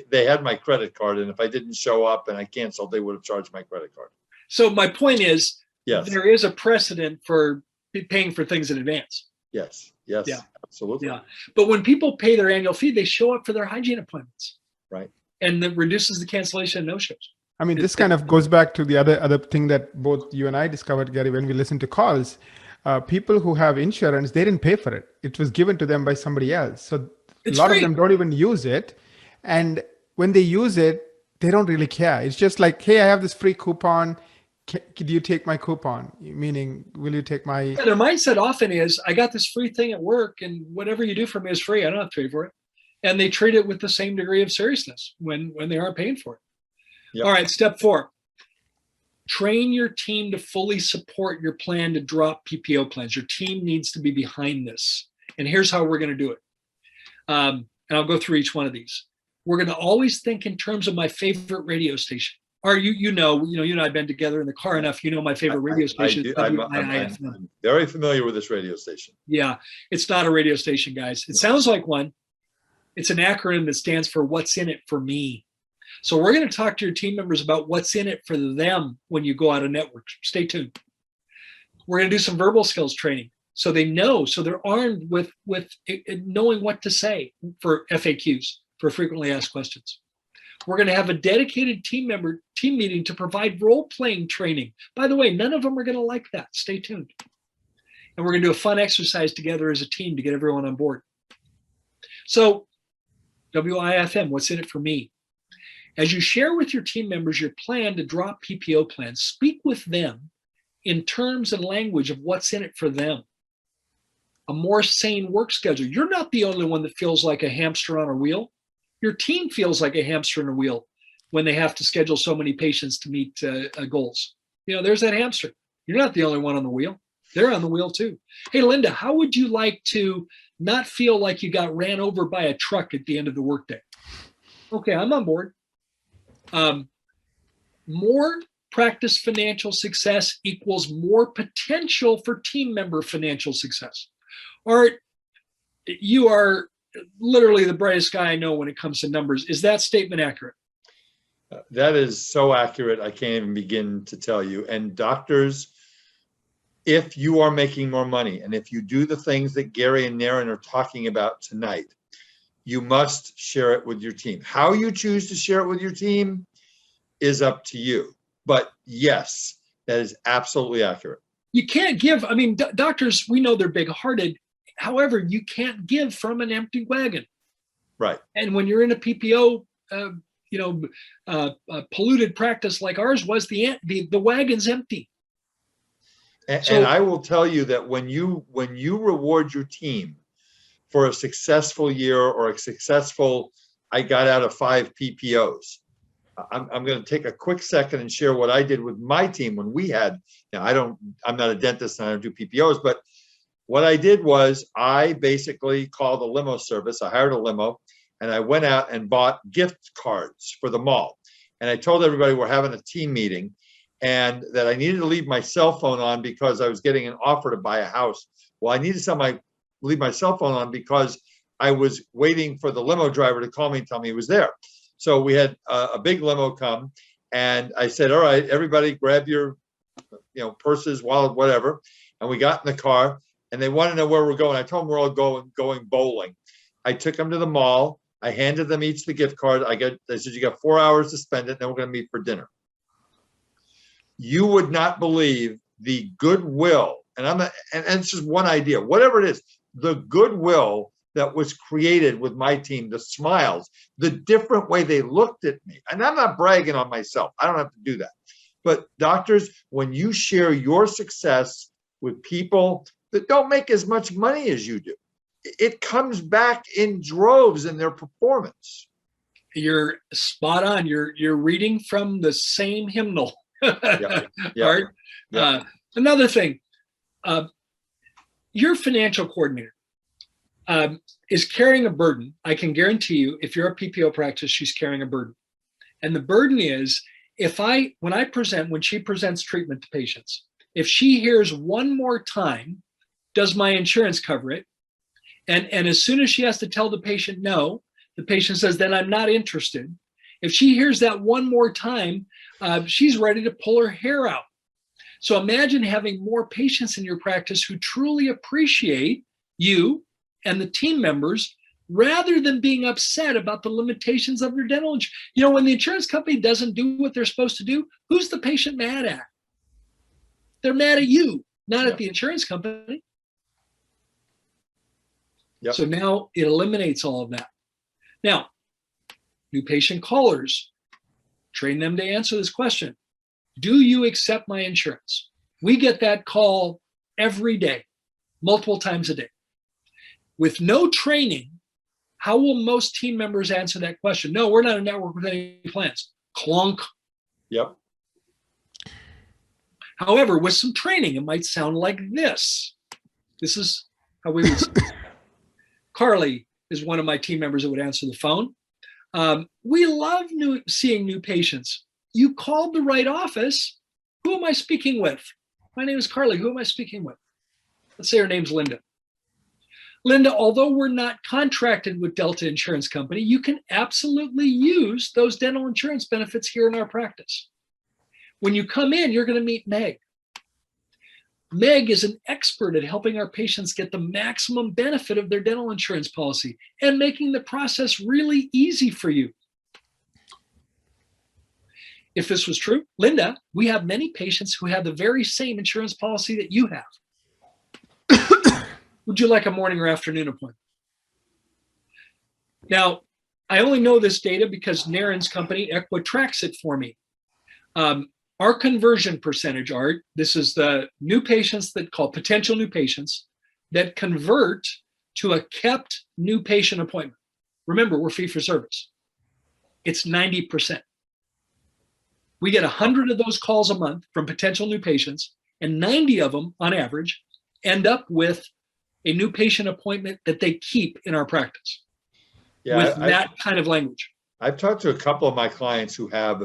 They had my credit card, and if I didn't show up and I canceled, they would have charged my credit card. So my point is, yes, there is a precedent for paying for things in advance. Yes, Yeah. Absolutely. Yeah, but when people pay their annual fee, they show up for their hygiene appointments. Right. And that reduces the cancellation and no-shows. I mean, this kind of goes back to the other thing that both you and I discovered, Gary, when we listened to calls. People who have insurance, they didn't pay for it. It was given to them by somebody else. So It's a lot free. of them don't even use it. And when they use it, they don't really care. It's just like, hey, I have this free coupon. Do you take my coupon? Meaning, will you take my... Yeah, their mindset often is, I got this free thing at work and whatever you do for me is free. I don't have to pay for it. And they treat it with the same degree of seriousness when they aren't paying for it. Yep. All right, step 4. Train your team to fully support your plan to drop PPO plans. Your team needs to be behind this. And here's how we're going to do it. And I'll go through each one of these. We're going to always think in terms of my favorite radio station. Or you and I have been together in the car enough. You know my favorite radio station is WIFM. I'm very familiar with this radio station. Yeah, it's not a radio station, guys. It sounds like one. It's an acronym that stands for What's in it for me. So we're going to talk to your team members about what's in it for them when you go out of network. Stay tuned. We're going to do some verbal skills training so they know, so they're armed with knowing what to say for FAQs, for frequently asked questions. We're going to have a dedicated team meeting to provide role-playing training. By the way, none of them are going to like that. Stay tuned. And we're going to do a fun exercise together as a team to get everyone on board. So WIFM, what's in it for me? As you share with your team members your plan to drop PPO plans, speak with them in terms and language of what's in it for them. A more sane work schedule. You're not the only one that feels like a hamster on a wheel. Your team feels like a hamster on a wheel when they have to schedule so many patients to meet goals. There's that hamster. You're not the only one on the wheel. They're on the wheel too. Hey, Linda, how would you like to not feel like you got ran over by a truck at the end of the workday? Okay, I'm on board. More practice financial success equals more potential for team member financial success. Art, you are literally the brightest guy I know when it comes to numbers. Is that statement accurate? That is so accurate, I can't even begin to tell you. And doctors, if you are making more money, and if you do the things that Gary and Naren are talking about tonight, you must share it with your team. How you choose to share it with your team is up to you. But yes, that is absolutely accurate. You can't give, I mean, doctors, we know they're big-hearted. However, you can't give from an empty wagon. Right. And when you're in a PPO, polluted practice like ours was, the wagon's empty. And I will tell you that when you reward your team for a successful year or a successful, I got out of 5 PPOs. I'm going to take a quick second and share what I did with my team when we had, I'm not a dentist and I don't do PPOs, but what I did was I basically called a limo service. I hired a limo and I went out and bought gift cards for the mall. And I told everybody we're having a team meeting and that I needed to leave my cell phone on because I was getting an offer to buy a house. Well, I needed to leave my cell phone on because I was waiting for the limo driver to call me and tell me he was there. So we had a big limo come and I said, all right, everybody grab your purses, wallet, whatever. And we got in the car and they want to know where we're going. I told them we're all going bowling. I took them to the mall. I handed them each the gift card. I said, you got 4 hours to spend it. Then we're going to meet for dinner. You would not believe the goodwill. And it's just one idea, whatever it is, the goodwill that was created with my team, the smiles, the different way they looked at me. And I'm not bragging on myself. I don't have to do that. But doctors, when you share your success with people that don't make as much money as you do, it comes back in droves in their performance. You're spot on. You're reading from the same hymnal. Yeah. Art. Yeah. Another thing, your financial coordinator is carrying a burden. I can guarantee you, if you're a PPO practice, she's carrying a burden. And the burden is, when she presents treatment to patients, if she hears one more time, does my insurance cover it? And as soon as she has to tell the patient no, the patient says, then I'm not interested. If she hears that one more time, she's ready to pull her hair out. So imagine having more patients in your practice who truly appreciate you and the team members rather than being upset about the limitations of their dental insurance. When the insurance company doesn't do what they're supposed to do, who's the patient mad at? They're mad at you, not at the insurance company. Yep. So now it eliminates all of that. Now, new patient callers, train them to answer this question. Do you accept my insurance? We get that call every day, multiple times a day. With no training, how will most team members answer that question? No, we're not a network with any plans. Clunk. Yep. However, with some training, it might sound like this. This is how we would say it. Carly is one of my team members that would answer the phone. We love seeing new patients. You called the right office. Who am I speaking with? My name is Carly. Who am I speaking with? Let's say her name's Linda. Linda, although we're not contracted with Delta Insurance Company, you can absolutely use those dental insurance benefits here in our practice. When you come in, you're going to meet Meg. Meg is an expert at helping our patients get the maximum benefit of their dental insurance policy and making the process really easy for you. If this was true, Linda, we have many patients who have the very same insurance policy that you have. Would you like a morning or afternoon appointment? Now, I only know this data because Naren's company, Equa, tracks it for me. Our conversion percentage, Art, this is the new patients that call potential new patients that convert to a kept new patient appointment. Remember, we're fee for service. It's 90%. We get 100 of those calls a month from potential new patients, and 90 of them, on average, end up with a new patient appointment that they keep in our practice with that kind of language. I've talked to a couple of my clients who have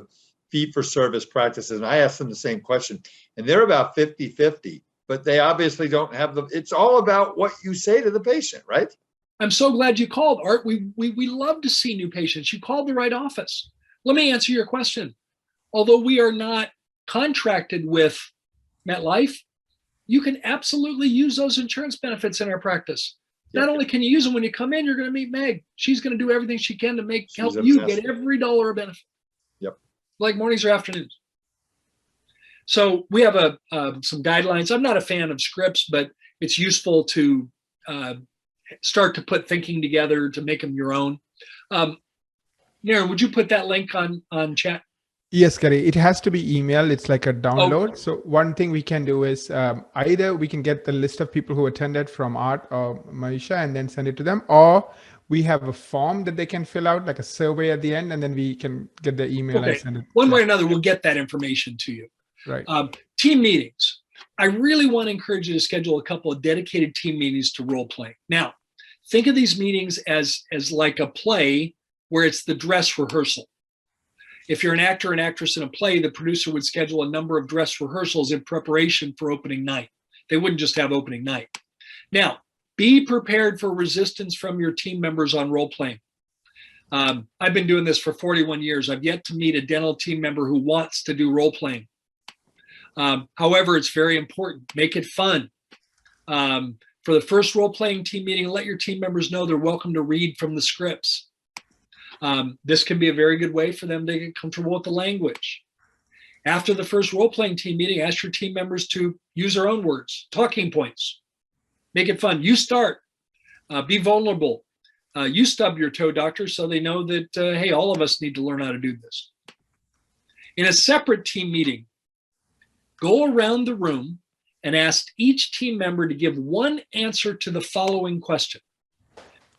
fee-for-service practices, and I asked them the same question, and they're about 50-50, but they obviously don't have it's all about what you say to the patient, right? I'm so glad you called, Art. We love to see new patients. You called the right office. Let me answer your question. Although we are not contracted with MetLife, you can absolutely use those insurance benefits in our practice. Not only can you use them when you come in, you're going to meet Meg. She's going to do everything she can to help you get every dollar of benefit. Yep. Like mornings or afternoons. So we have some guidelines. I'm not a fan of scripts, but it's useful to start to put thinking together to make them your own. Naren, would you put that link on chat? Yes, Gary, it has to be email. It's like a download. So one thing we can do is either we can get the list of people who attended from Art or Maisha and then send it to them, or we have a form that they can fill out, like a survey at the end, and then we can get the email and send it. One way or another, we'll get that information to you. Right. Team meetings. I really want to encourage you to schedule a couple of dedicated team meetings to role play. Now, think of these meetings as like a play where it's the dress rehearsal. If you're an actor and actress in a play, the producer would schedule a number of dress rehearsals in preparation for opening night. They wouldn't just have opening night. Now, be prepared for resistance from your team members on role playing. I've been doing this for 41 years. I've yet to meet a dental team member who wants to do role playing. However, it's very important. Make it fun. For the first role playing team meeting, let your team members know they're welcome to read from the scripts. This can be a very good way for them to get comfortable with the language. After the first role-playing team meeting, ask your team members to use their own words, talking points. Make it fun. You start. Be vulnerable. You stub your toe, doctor, so they know that, hey, all of us need to learn how to do this. In a separate team meeting, go around the room and ask each team member to give one answer to the following question.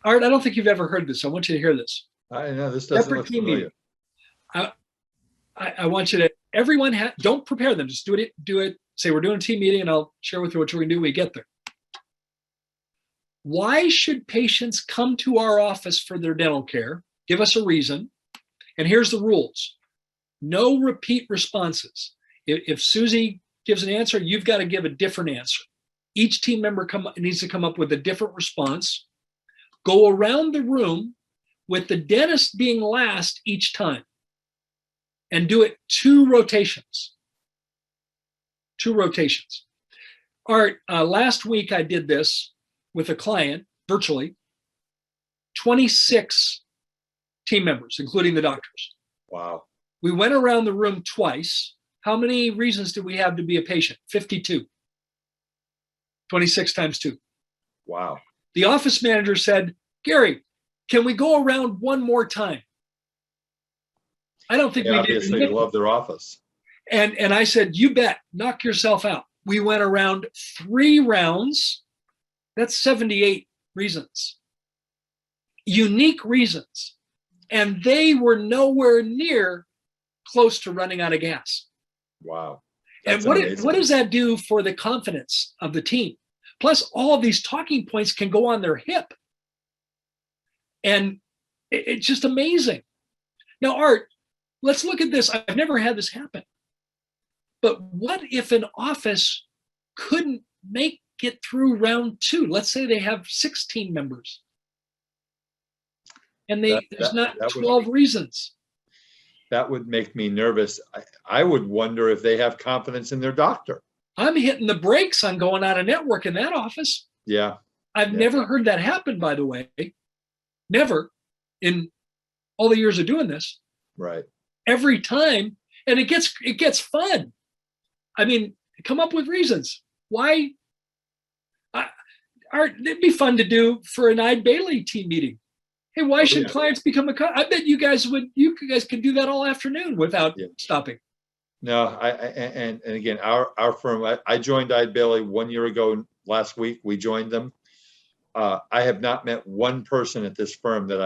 Art, I don't think you've ever heard this. I want you to hear this. I know this doesn't look familiar. I want you to, everyone, don't prepare them. Just do it. Say, we're doing a team meeting and I'll share with you what we're going to do when we get there. Why should patients come to our office for their dental care? Give us a reason. And here's the rules. No repeat responses. If Susie gives an answer, you've got to give a different answer. Each team member needs to come up with a different response. Go around the room with the dentist being last each time, and do it 2 rotations. 2 rotations. Art, last week I did this with a client, virtually, 26 team members, including the doctors. Wow. We went around the room twice. How many reasons did we have to be a patient? 52. 26 times 2. Wow. The office manager said, Gary, can we go around one more time? I don't think we obviously did. Love their office. And I said, you bet, knock yourself out. We went around 3 rounds. That's 78 reasons. Unique reasons. And they were nowhere near close to running out of gas. Wow. That's and what does that do for the confidence of the team? Plus, all of these talking points can go on their hip. And it's just amazing. Now, Art, let's look at this. I've never had this happen. But what if an office couldn't make it through round 2? Let's say they have 16 members. And there's not 12 reasons. That would make me nervous. I would wonder if they have confidence in their doctor. I'm hitting the brakes on going out of network in that office. Yeah. I've never heard that happen, by the way. Never in all the years of doing this. Right. Every time. And it gets fun. I mean, come up with reasons. Why? It'd be fun to do for an Eide Bailey team meeting. Hey, why should clients become I bet you guys could do that all afternoon without stopping. No, and again, our firm, I joined Eide Bailey 1 year ago last week. We joined them. I have not met one person at this firm that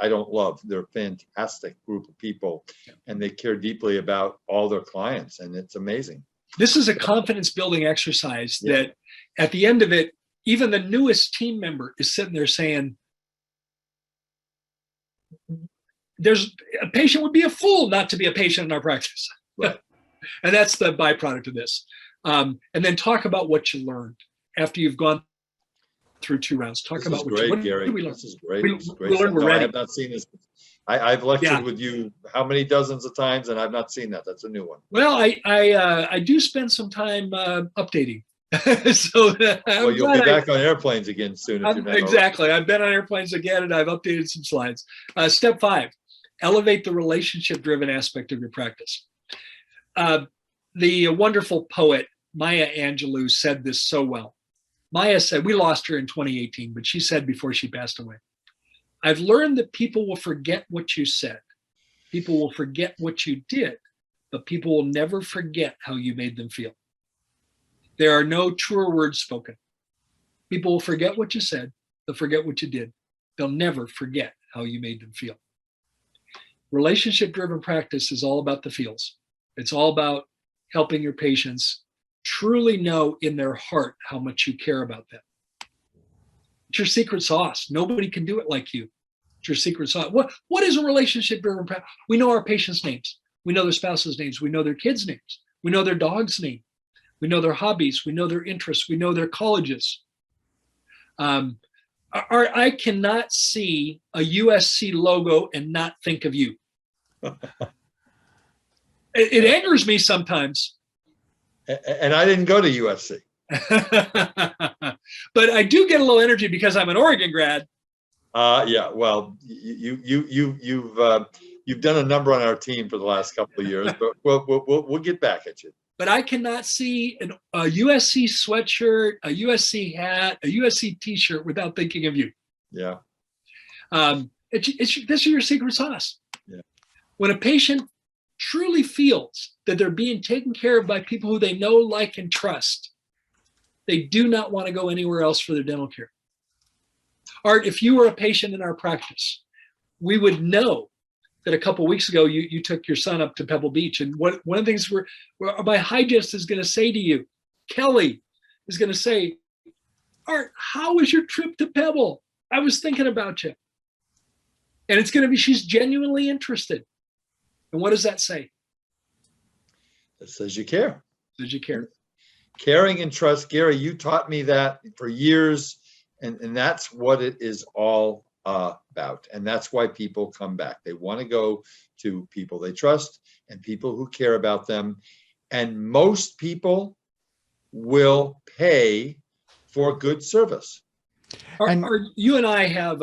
I don't love. They're a fantastic group of people, and they care deeply about all their clients, and it's amazing. This is a confidence building exercise that at the end of it, even the newest team member is sitting there saying, a patient would be a fool not to be a patient in our practice. Right. And that's the byproduct of this. And then talk about what you learned after you've gone through 2 rounds. Talk This about is what, great, what Gary. did we learn? This is great. We, This is we great learned stuff. we're No, I ready. have not seen this. I've lectured Yeah. with you how many dozens of times, and I've not seen that. That's a new one. Well, I do spend some time updating. So Well, you'll be back on airplanes again soon if you're not already. exactly. I've been on airplanes again, and I've updated some slides. Step 5, elevate the relationship-driven aspect of your practice. The wonderful poet Maya Angelou said this so well. Maya said, we lost her in 2018, but she said before she passed away, I've learned that people will forget what you said. People will forget what you did, but people will never forget how you made them feel. There are no truer words spoken. People will forget what you said. They'll forget what you did. They'll never forget how you made them feel. Relationship-driven practice is all about the feels. It's all about helping your patients truly know in their heart how much you care about them. It's your secret sauce. Nobody can do it like you. It's your secret sauce. What is a relationship-driven practice? We know our patients' names. We know their spouses' names. We know their kids' names. We know their dog's name. We know their hobbies. We know their interests. We know their colleges. I cannot see a USC logo and not think of you. It angers me sometimes. And I didn't go to USC. But I do get a little energy because I'm an Oregon grad. Yeah, well, you've done a number on our team for the last couple of years, but we'll get back at you. But I cannot see a USC sweatshirt, a USC hat, a USC T-shirt without thinking of you. Yeah. This is your secret sauce. Yeah. When a patient truly feels that they're being taken care of by people who they know, like, and trust, they do not want to go anywhere else for their dental care. Art, if you were a patient in our practice, we would know that a couple of weeks ago you took your son up to Pebble Beach, and one of the things my hygienist is going to say to you, Kelly, is going to say, Art, how was your trip to Pebble? I was thinking about you. And it's going to be, she's genuinely interested. And what does that say? It says you care. Does you care? Caring and trust. Gary, you taught me that for years, and that's what it is all about. And that's why people come back. They want to go to people they trust and people who care about them. And most people will pay for good service. You and I have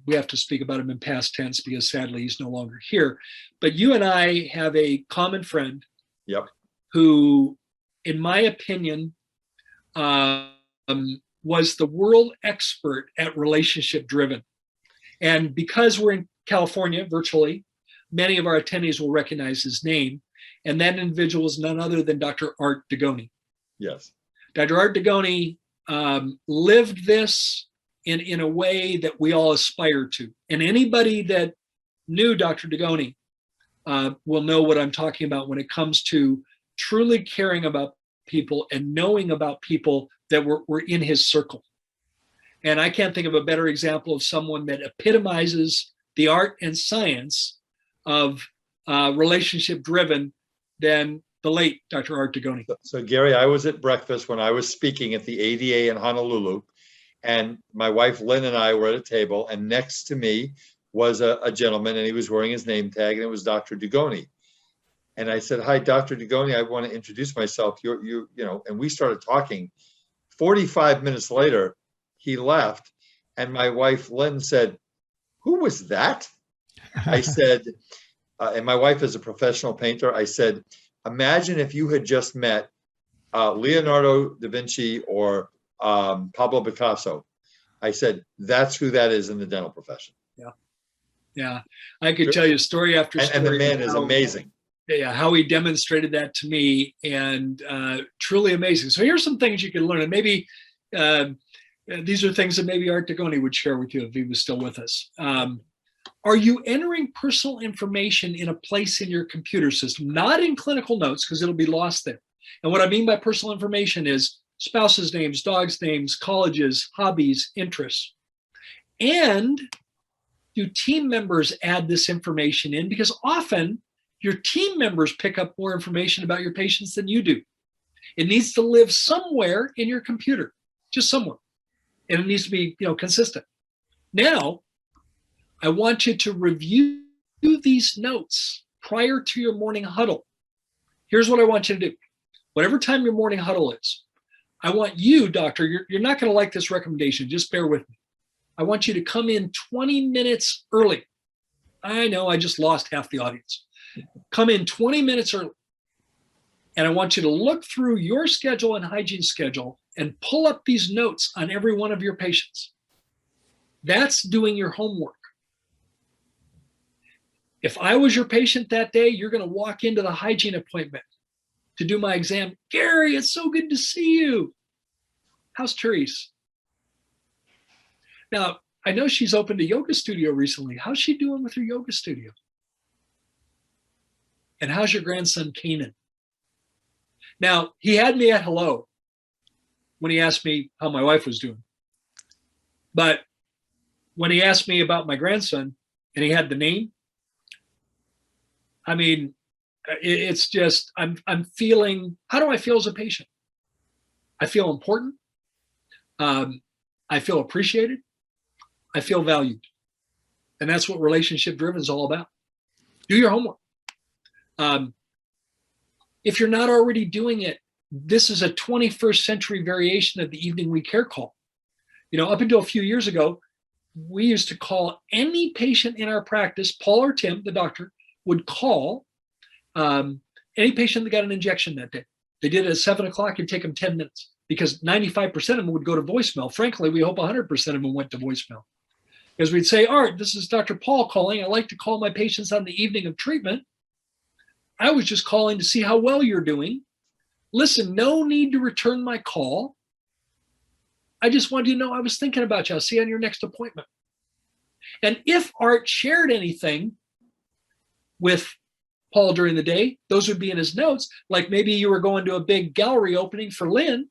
we have to speak about him in past tense because sadly he's no longer here, but you and I have a common friend. Yep. Who, in my opinion, was the world expert at relationship driven. And because we're in California virtually, many of our attendees will recognize his name. And that individual is none other than Dr. Art Degoni. Yes. Dr. Art Degoni lived this in a way that we all aspire to. And anybody that knew Dr. Degoni will know what I'm talking about when it comes to truly caring about people and knowing about people that were in his circle. And I can't think of a better example of someone that epitomizes the art and science of relationship driven than the late Dr. Art Degoni. So Gary, I was at breakfast when I was speaking at the ADA in Honolulu, and my wife Lynn and I were at a table, and next to me was a gentleman, and he was wearing his name tag, and it was Dr. Degoni. And I said, "Hi, Dr. Degoni, I want to introduce myself." You know, and we started talking. 45 minutes later, he left, and my wife Lynn said, "Who was that?" I said, and my wife is a professional painter. I said, "Imagine if you had just met Leonardo da Vinci or Pablo Picasso." I said, "That's who that is in the dental profession." Yeah, I could tell you story after story. And the man is amazing. Yeah, how he demonstrated that to me, and truly amazing. So here's some things you can learn, and maybe these are things that maybe Art Degoni would share with you if he was still with us. Are you entering personal information in a place in your computer system, not in clinical notes because it'll be lost there? And what I mean by personal information is spouses' names, dogs' names, colleges, hobbies, interests. And do team members add this information in? Because often your team members pick up more information about your patients than you do. It needs to live somewhere in your computer, just somewhere. and it needs to be, consistent. Now, I want you to review these notes prior to your morning huddle. Here's what I want you to do. Whatever time your morning huddle is, I want you, doctor, you're not going to like this recommendation. Just bear with me. I want you to come in 20 minutes early. I know I just lost half the audience. Come in 20 minutes early. And I want you to look through your schedule and hygiene schedule and pull up these notes on every one of your patients. That's doing your homework. If I was your patient that day, you're going to walk into the hygiene appointment to do my exam. Gary, it's so good to see you. How's Therese? Now, I know she's opened a yoga studio recently. How's she doing with her yoga studio? And how's your grandson, Kanan? Now, he had me at hello when he asked me how my wife was doing. But when he asked me about my grandson and he had the name, I mean, it's just, I'm feeling, how do I feel as a patient? I feel important. I feel appreciated. I feel valued. And that's what relationship driven is all about. Do your homework. If you're not already doing it, this is a 21st century variation of the evening we care call. Up until a few years ago, we used to call any patient in our practice, Paul or Tim, the doctor, would call any patient that got an injection that day. They did it at 7 o'clock, it'd take them 10 minutes because 95% of them would go to voicemail. Frankly, we hope 100% of them went to voicemail. Because we'd say, Art, this is Dr. Paul calling. I like to call my patients on the evening of treatment. I was just calling to see how well you're doing. Listen, no need to return my call. I just wanted you to know I was thinking about you. I'll see you on your next appointment. And if Art shared anything with Paul during the day, those would be in his notes. Like maybe you were going to a big gallery opening for Lynn.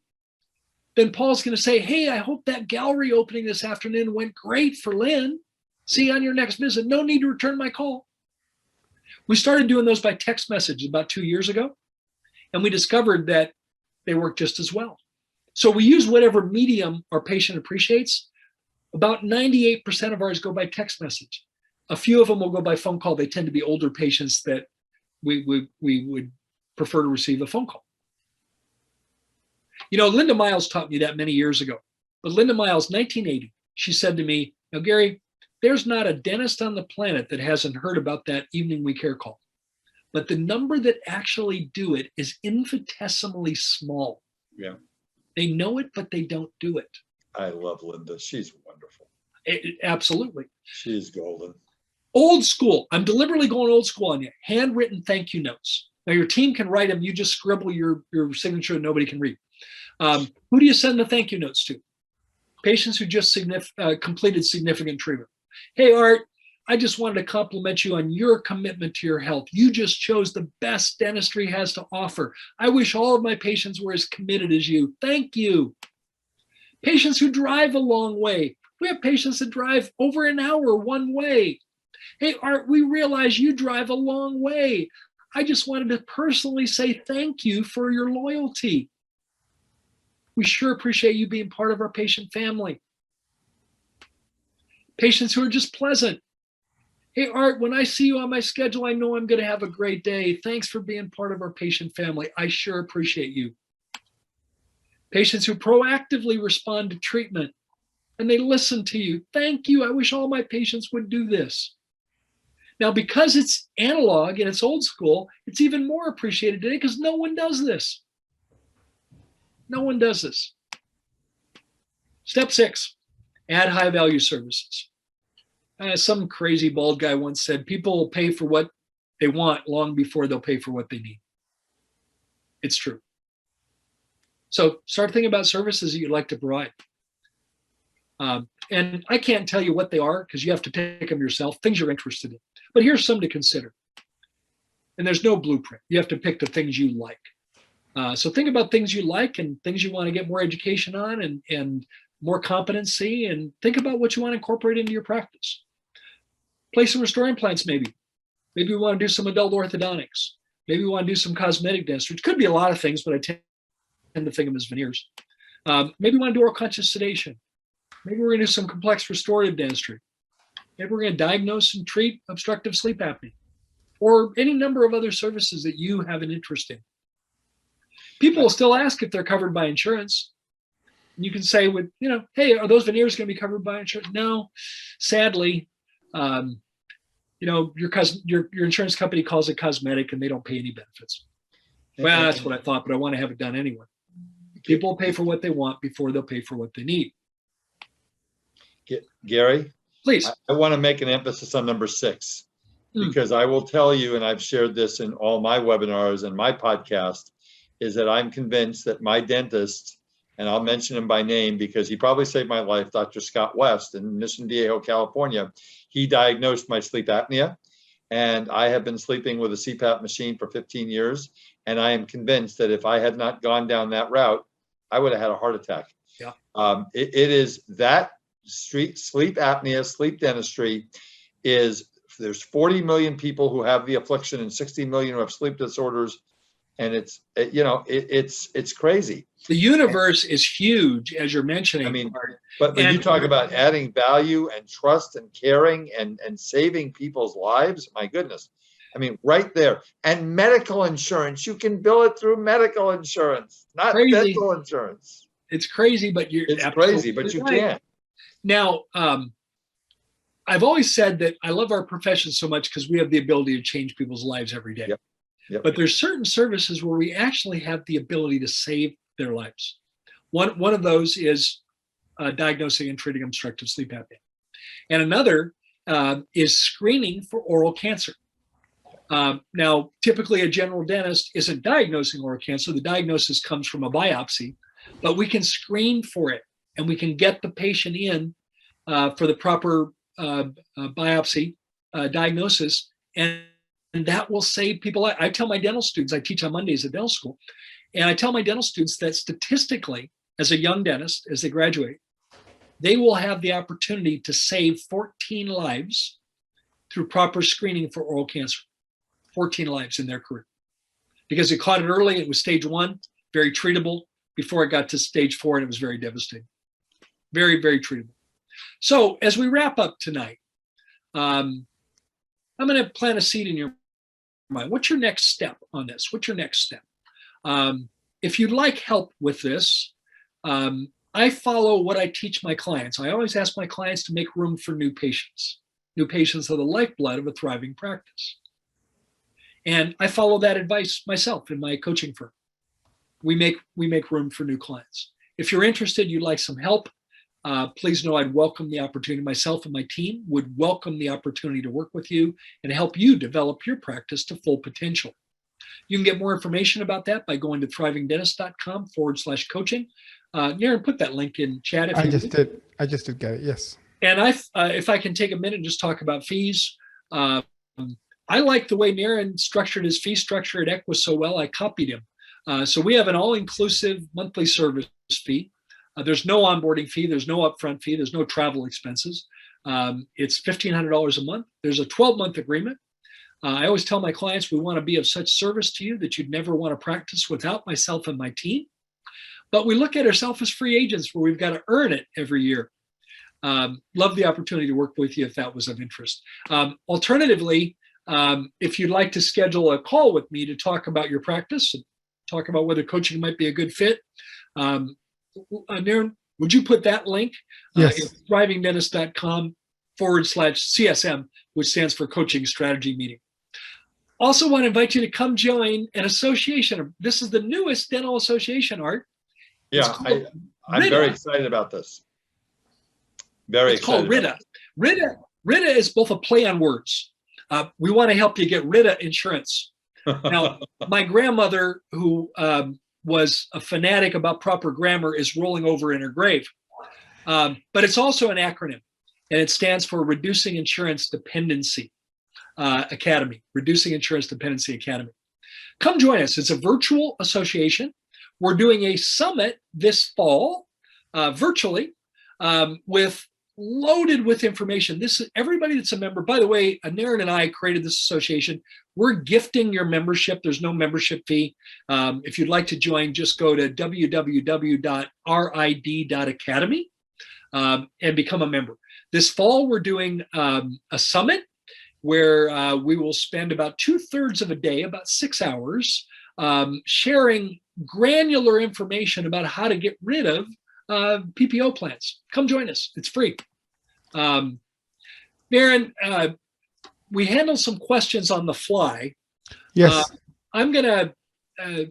Then Paul's going to say, hey, I hope that gallery opening this afternoon went great for Lynn. See you on your next visit. No need to return my call. We started doing those by text message about 2 years ago, and we discovered that they work just as well. So we use whatever medium our patient appreciates. About 98% of ours go by text message. A few of them will go by phone call. They tend to be older patients that we would prefer to receive a phone call. Linda Miles taught me that many years ago. But Linda Miles, 1980, she said to me, now, Gary, there's not a dentist on the planet that hasn't heard about that evening we care call. But the number that actually do it is infinitesimally small. Yeah. They know it, but they don't do it. I love Linda. She's wonderful. Absolutely. She's golden. Old school. I'm deliberately going old school on you. Handwritten thank you notes. Now your team can write them. You just scribble your signature and nobody can read. Who do you send the thank you notes to? Patients who just completed significant treatment. Hey, Art, I just wanted to compliment you on your commitment to your health. You just chose the best dentistry has to offer. I wish all of my patients were as committed as you. Thank you. Patients who drive a long way. We have patients that drive over an hour one way. Hey, Art, we realize you drive a long way. I just wanted to personally say thank you for your loyalty. We sure appreciate you being part of our patient family. Patients who are just pleasant. Hey, Art, when I see you on my schedule, I know I'm going to have a great day. Thanks for being part of our patient family. I sure appreciate you. Patients who proactively respond to treatment and they listen to you. Thank you. I wish all my patients would do this. Now, because it's analog and it's old school, it's even more appreciated today because no one does this. No one does this. Step 6, add high value services. Some crazy bald guy once said, people will pay for what they want long before they'll pay for what they need. It's true. So start thinking about services that you'd like to provide. And I can't tell you what they are because you have to pick them yourself, things you're interested in. But here's some to consider. And there's no blueprint. You have to pick the things you like. So think about things you like and things you want to get more education on and more competency, and think about what you want to incorporate into your practice. Place some restore implants maybe. Maybe we want to do some adult orthodontics. Maybe we want to do some cosmetic dentistry, which could be a lot of things, but I tend to think of them as veneers. Maybe we want to do oral conscious sedation. Maybe we're going to do some complex restorative dentistry. Maybe we're going to diagnose and treat obstructive sleep apnea, or any number of other services that you have an interest in. People will still ask if they're covered by insurance. And you can say with, hey, are those veneers going to be covered by insurance? No, sadly, your insurance company calls it cosmetic and they don't pay any benefits. Well, that's what I thought, but I want to have it done anyway. People pay for what they want before they'll pay for what they need. Gary, please. I want to make an emphasis on number 6, because I will tell you, and I've shared this in all my webinars and my podcast, is that I'm convinced that my dentist, and I'll mention him by name because he probably saved my life, Dr. Scott West in Mission Viejo, California, he diagnosed my sleep apnea, and I have been sleeping with a CPAP machine for 15 years, and I am convinced that if I had not gone down that route, I would have had a heart attack. Yeah. It is that sleep apnea, sleep dentistry there's 40 million people who have the affliction and 60 million who have sleep disorders. And it's crazy. The universe is huge, as you're mentioning. I mean, but when you talk about adding value and trust and caring and saving people's lives, my goodness. I mean, right there. And medical insurance, you can bill it through medical insurance, not dental insurance. It's crazy, but you can. Now, I've always said that I love our profession so much because we have the ability to change people's lives every day. Yep. But there's certain services where we actually have the ability to save their lives. One of those is diagnosing and treating obstructive sleep apnea. And another is screening for oral cancer. Now, typically a general dentist isn't diagnosing oral cancer. The diagnosis comes from a biopsy, but we can screen for it and we can get the patient in for the proper biopsy diagnosis, and that will save people. I tell my dental students, I teach on Mondays at dental school, and I tell my dental students that statistically, as a young dentist, as they graduate, they will have the opportunity to save 14 lives through proper screening for oral cancer. 14 lives in their career. Because they caught it early, it was stage 1, very treatable, before it got to stage 4, and it was very devastating. Very, very treatable. So as we wrap up tonight, I'm going to plant a seed in your mind. What's your next step on this? What's your next step? If you'd like help with this, I follow what I teach my clients. I always ask my clients to make room for new patients. New patients are the lifeblood of a thriving practice. And I follow that advice myself in my coaching firm. We make room for new clients. If you're interested, you'd like some help, please know I'd welcome the opportunity. Myself and my team would welcome the opportunity to work with you and help you develop your practice to full potential. You can get more information about that by going to thrivingdentist.com/coaching. Naren, put that link in chat. If I just did get it. Yes. And if I can take a minute and just talk about fees. I like the way Naren structured his fee structure at Equus so well, I copied him. So we have an all-inclusive monthly service fee. There's no onboarding fee. There's no upfront fee. There's no travel expenses. It's $1,500 a month. There's a 12-month agreement. I always tell my clients we want to be of such service to you that you'd never want to practice without myself and my team. But we look at ourselves as free agents where we've got to earn it every year. Love the opportunity to work with you if that was of interest. Alternatively, if you'd like to schedule a call with me to talk about your practice, and talk about whether coaching might be a good fit, Naren, would you put that link? Yes. thrivingdentist.com/CSM, which stands for Coaching Strategy Meeting. Also want to invite you to come join an association. This is the newest dental association, Art. Yeah, I'm very excited about this. It's called RITA. RITA is both a play on words. We want to help you get rid of insurance. Now, my grandmother, who was a fanatic about proper grammar, is rolling over in her grave. But it's also an acronym, and it stands for Reducing Insurance Dependency Academy, Reducing Insurance Dependency Academy. Come join us. It's a virtual association. We're doing a summit this fall, virtually, loaded with information. This is everybody that's a member. By the way, Naren and I created this association. We're gifting your membership. There's no membership fee. If you'd like to join, just go to www.rid.academy. and become a member. This fall, we're doing a summit where we will spend about 2/3 of a day, about 6 hours, sharing granular information about how to get rid of PPO plans. Come join us. It's free. Darren, we handled some questions on the fly. Yes. I'm going to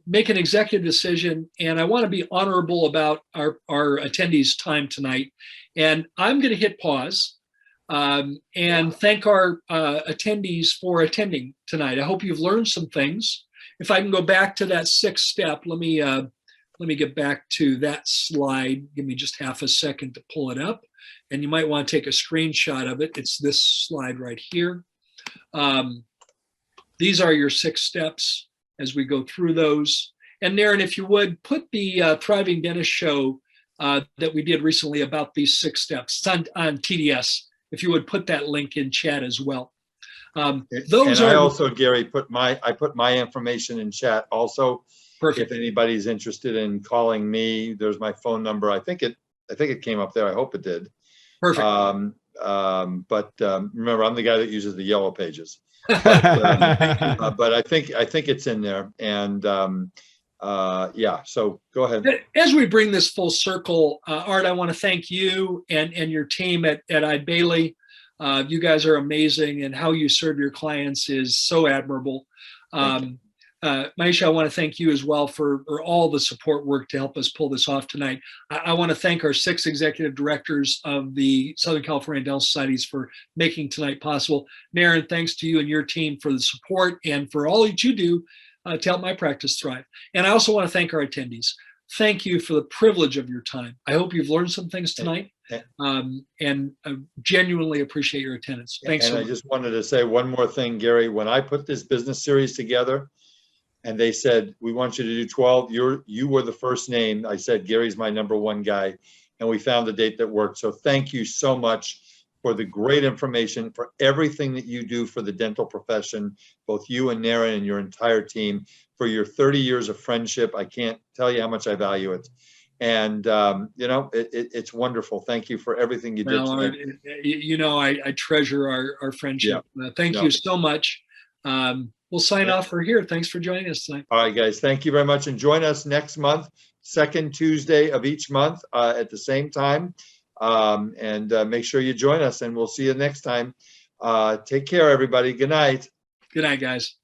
make an executive decision, and I want to be honorable about our attendees' time tonight. And I'm going to hit pause and thank our attendees for attending tonight. I hope you've learned some things. If I can go back to that 6th step, let me get back to that slide. Give me just half a second to pull it up. And you might want to take a screenshot of it. It's this slide right here. These are your 6 steps as we go through those. And Darren, if you would, put the Thriving Dentist show that we did recently about these 6 steps. It's on TDS. If you would put that link in chat as well. Those and are I also, Gary, put my information in chat also. perfect. If anybody's interested in calling me, there's my phone number. I think it came up there. I hope it did. Perfect. But remember, I'm the guy that uses the yellow pages. But I think it's in there. And yeah, so go ahead. As we bring this full circle, Art, I want to thank you and your team at Eide Bailly. You guys are amazing, and how you serve your clients is so admirable. Maisha, I want to thank you as well for all the support work to help us pull this off tonight. I want to thank our 6 executive directors of the Southern California Dental Societies for making tonight possible. Darren, thanks to you and your team for the support and for all that you do to help my practice thrive. And I also want to thank our attendees. Thank you for the privilege of your time. I hope you've learned some things tonight, and I genuinely appreciate your attendance. Thanks so much. I just wanted to say one more thing, Gary. When I put this business series together, and they said, we want you to do 12, you were the first name. I said, Gary's my #1 guy. And we found the date that worked. So thank you so much for the great information, for everything that you do for the dental profession, both you and Naren and your entire team, for your 30 years of friendship. I can't tell you how much I value it. And, you know, it's wonderful. Thank you for everything you did. Well, you know, I treasure our friendship. Yeah. Thank you so much. We'll sign off for here. Thanks for joining us tonight. All right, guys. Thank you very much. And join us next month, 2nd Tuesday of each month at the same time. And make sure you join us, and we'll see you next time. Take care, everybody. Good night. Good night, guys.